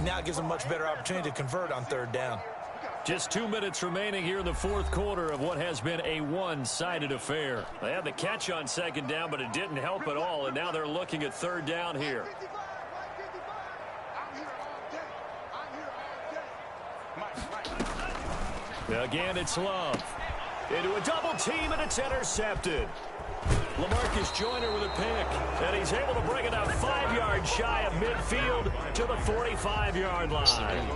Now it gives them a much better opportunity to convert on 3rd down. Just 2 minutes remaining here in the 4th quarter of what has been a one-sided affair. They had the catch on 2nd down, but it didn't help at all, and now they're looking at 3rd down here. Again, it's Love. Into a double team, and it's intercepted. LaMarcus Joyner with a pick, and he's able to bring it up 5 yards shy of midfield to the 45-yard line.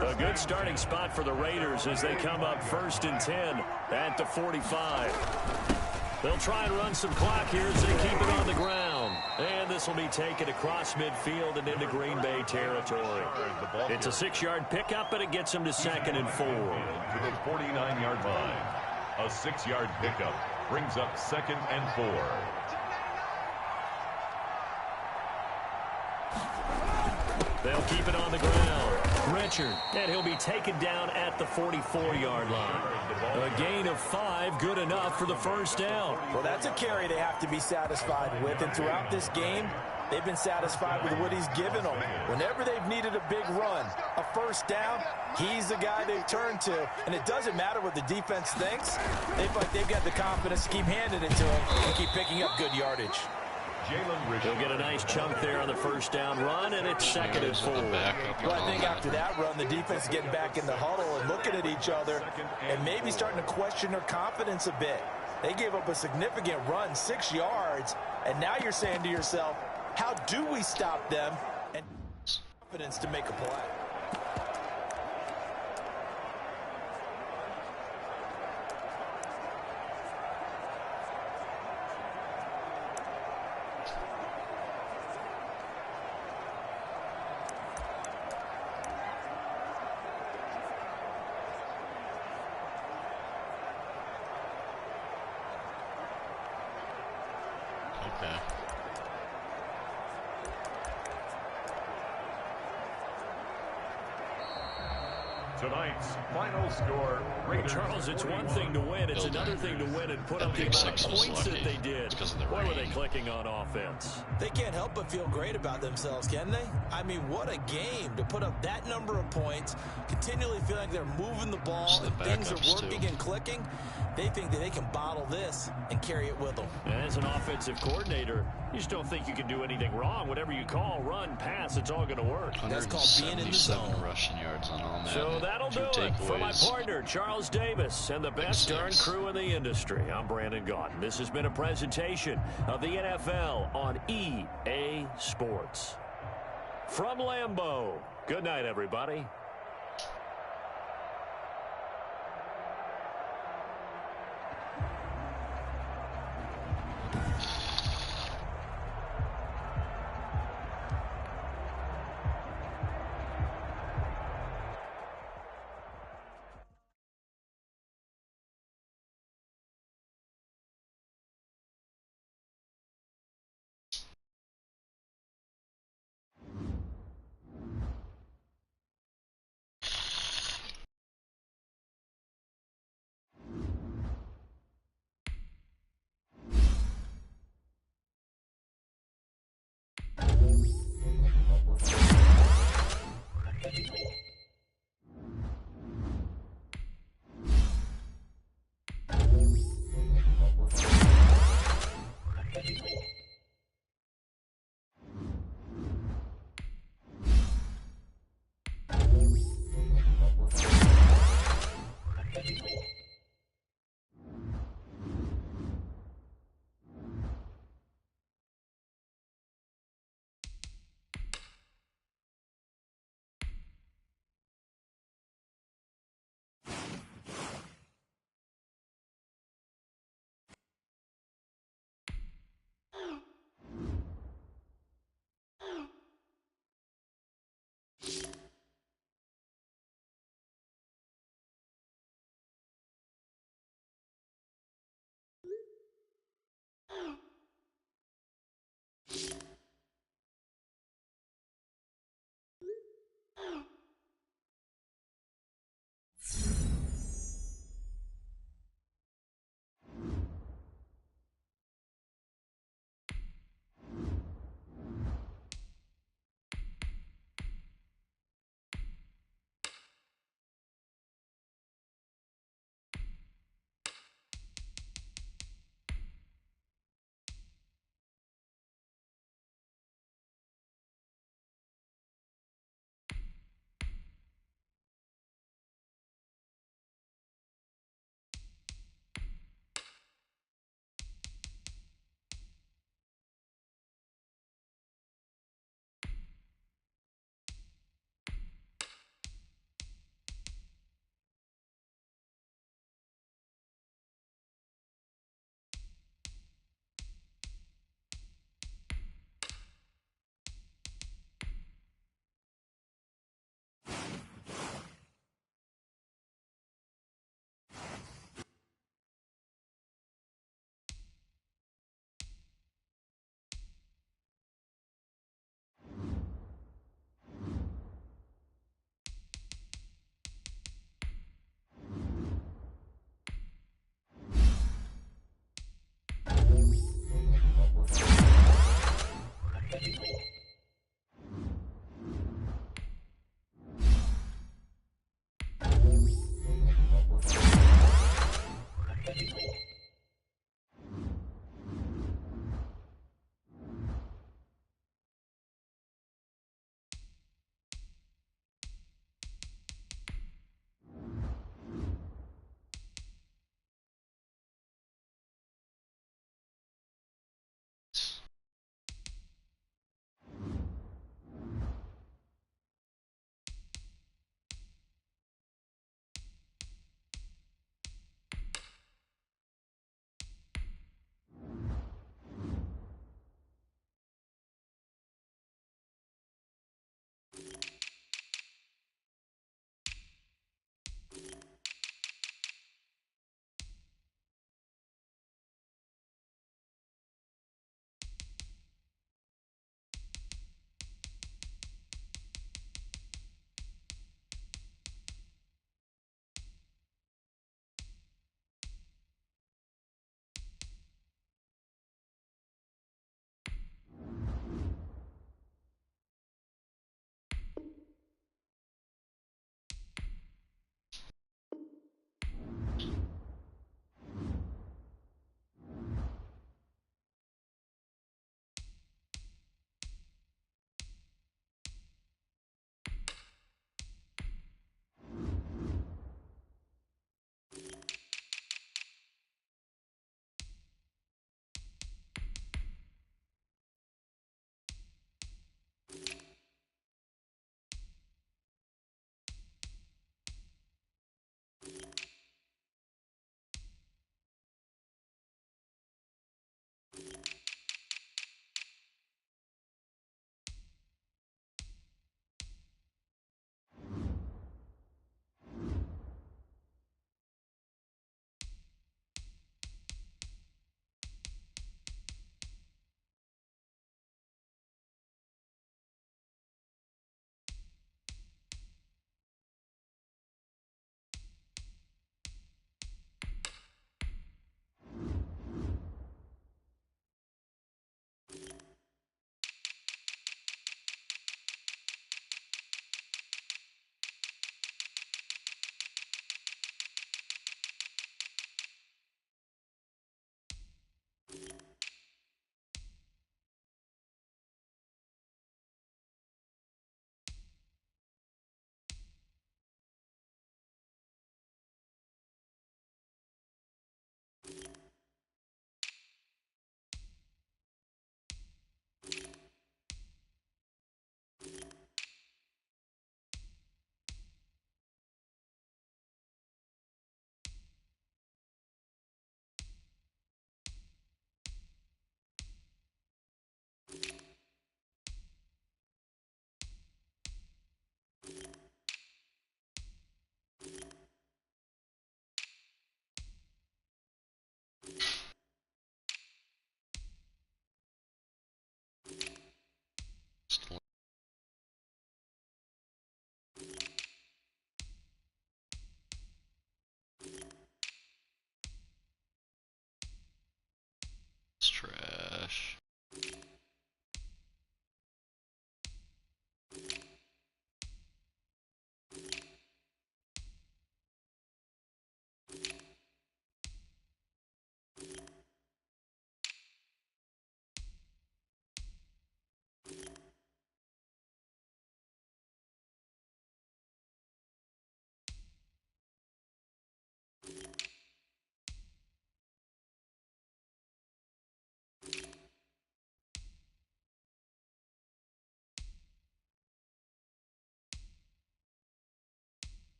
A good starting spot for the Raiders as they come up 1st and 10 at the 45. They'll try and run some clock here as they keep it on the ground. And this will be taken across midfield and into Green Bay territory. It's a 6-yard pickup, but it gets them to 2nd and 4. To the 49-yard line. A 6-yard pickup brings up 2nd and 4. They'll keep it on the ground. Richard, and he'll be taken down at the 44-yard line. A gain of 5, good enough for the first down. Well, that's a carry they have to be satisfied with, and throughout this game, they've been satisfied with what he's given them. Whenever they've needed a big run, a first down, he's the guy they've turned to. And it doesn't matter what the defense thinks. They feel like they've got the confidence to keep handing it to him and keep picking up good yardage. He'll get a nice chunk there on the first down run, and it's 2nd and 4. Well, I think after that run, the defense is getting back in the huddle and looking at each other and maybe starting to question their confidence a bit. They gave up a significant run, 6 yards, and now you're saying to yourself, how do we stop them and confidence to make a play? Okay. Tonight's final score. Raiders. Charles, it's one thing to win. It's another thing to win and put up the amount of points that they did. Why were they clicking on offense? They can't help but feel great about themselves, can they? I mean, what a game to put up that number of points, continually feel like they're moving the ball, and things are working and clicking. They think that they can bottle this and carry it with them. And as an offensive coordinator, you just don't think you can do anything wrong. Whatever you call, run, pass, it's all going to work. That's called being in the zone. Rushing yards on all Madden. So that'll do it for my partner, Charles Davis, and the best darn crew in the industry. I'm Brandon Gaudin. This has been a presentation of the NFL on EA Sports. From Lambeau, good night, everybody.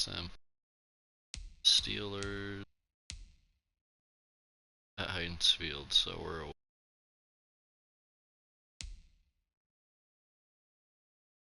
them. Steelers at Heinz Field, so we're away.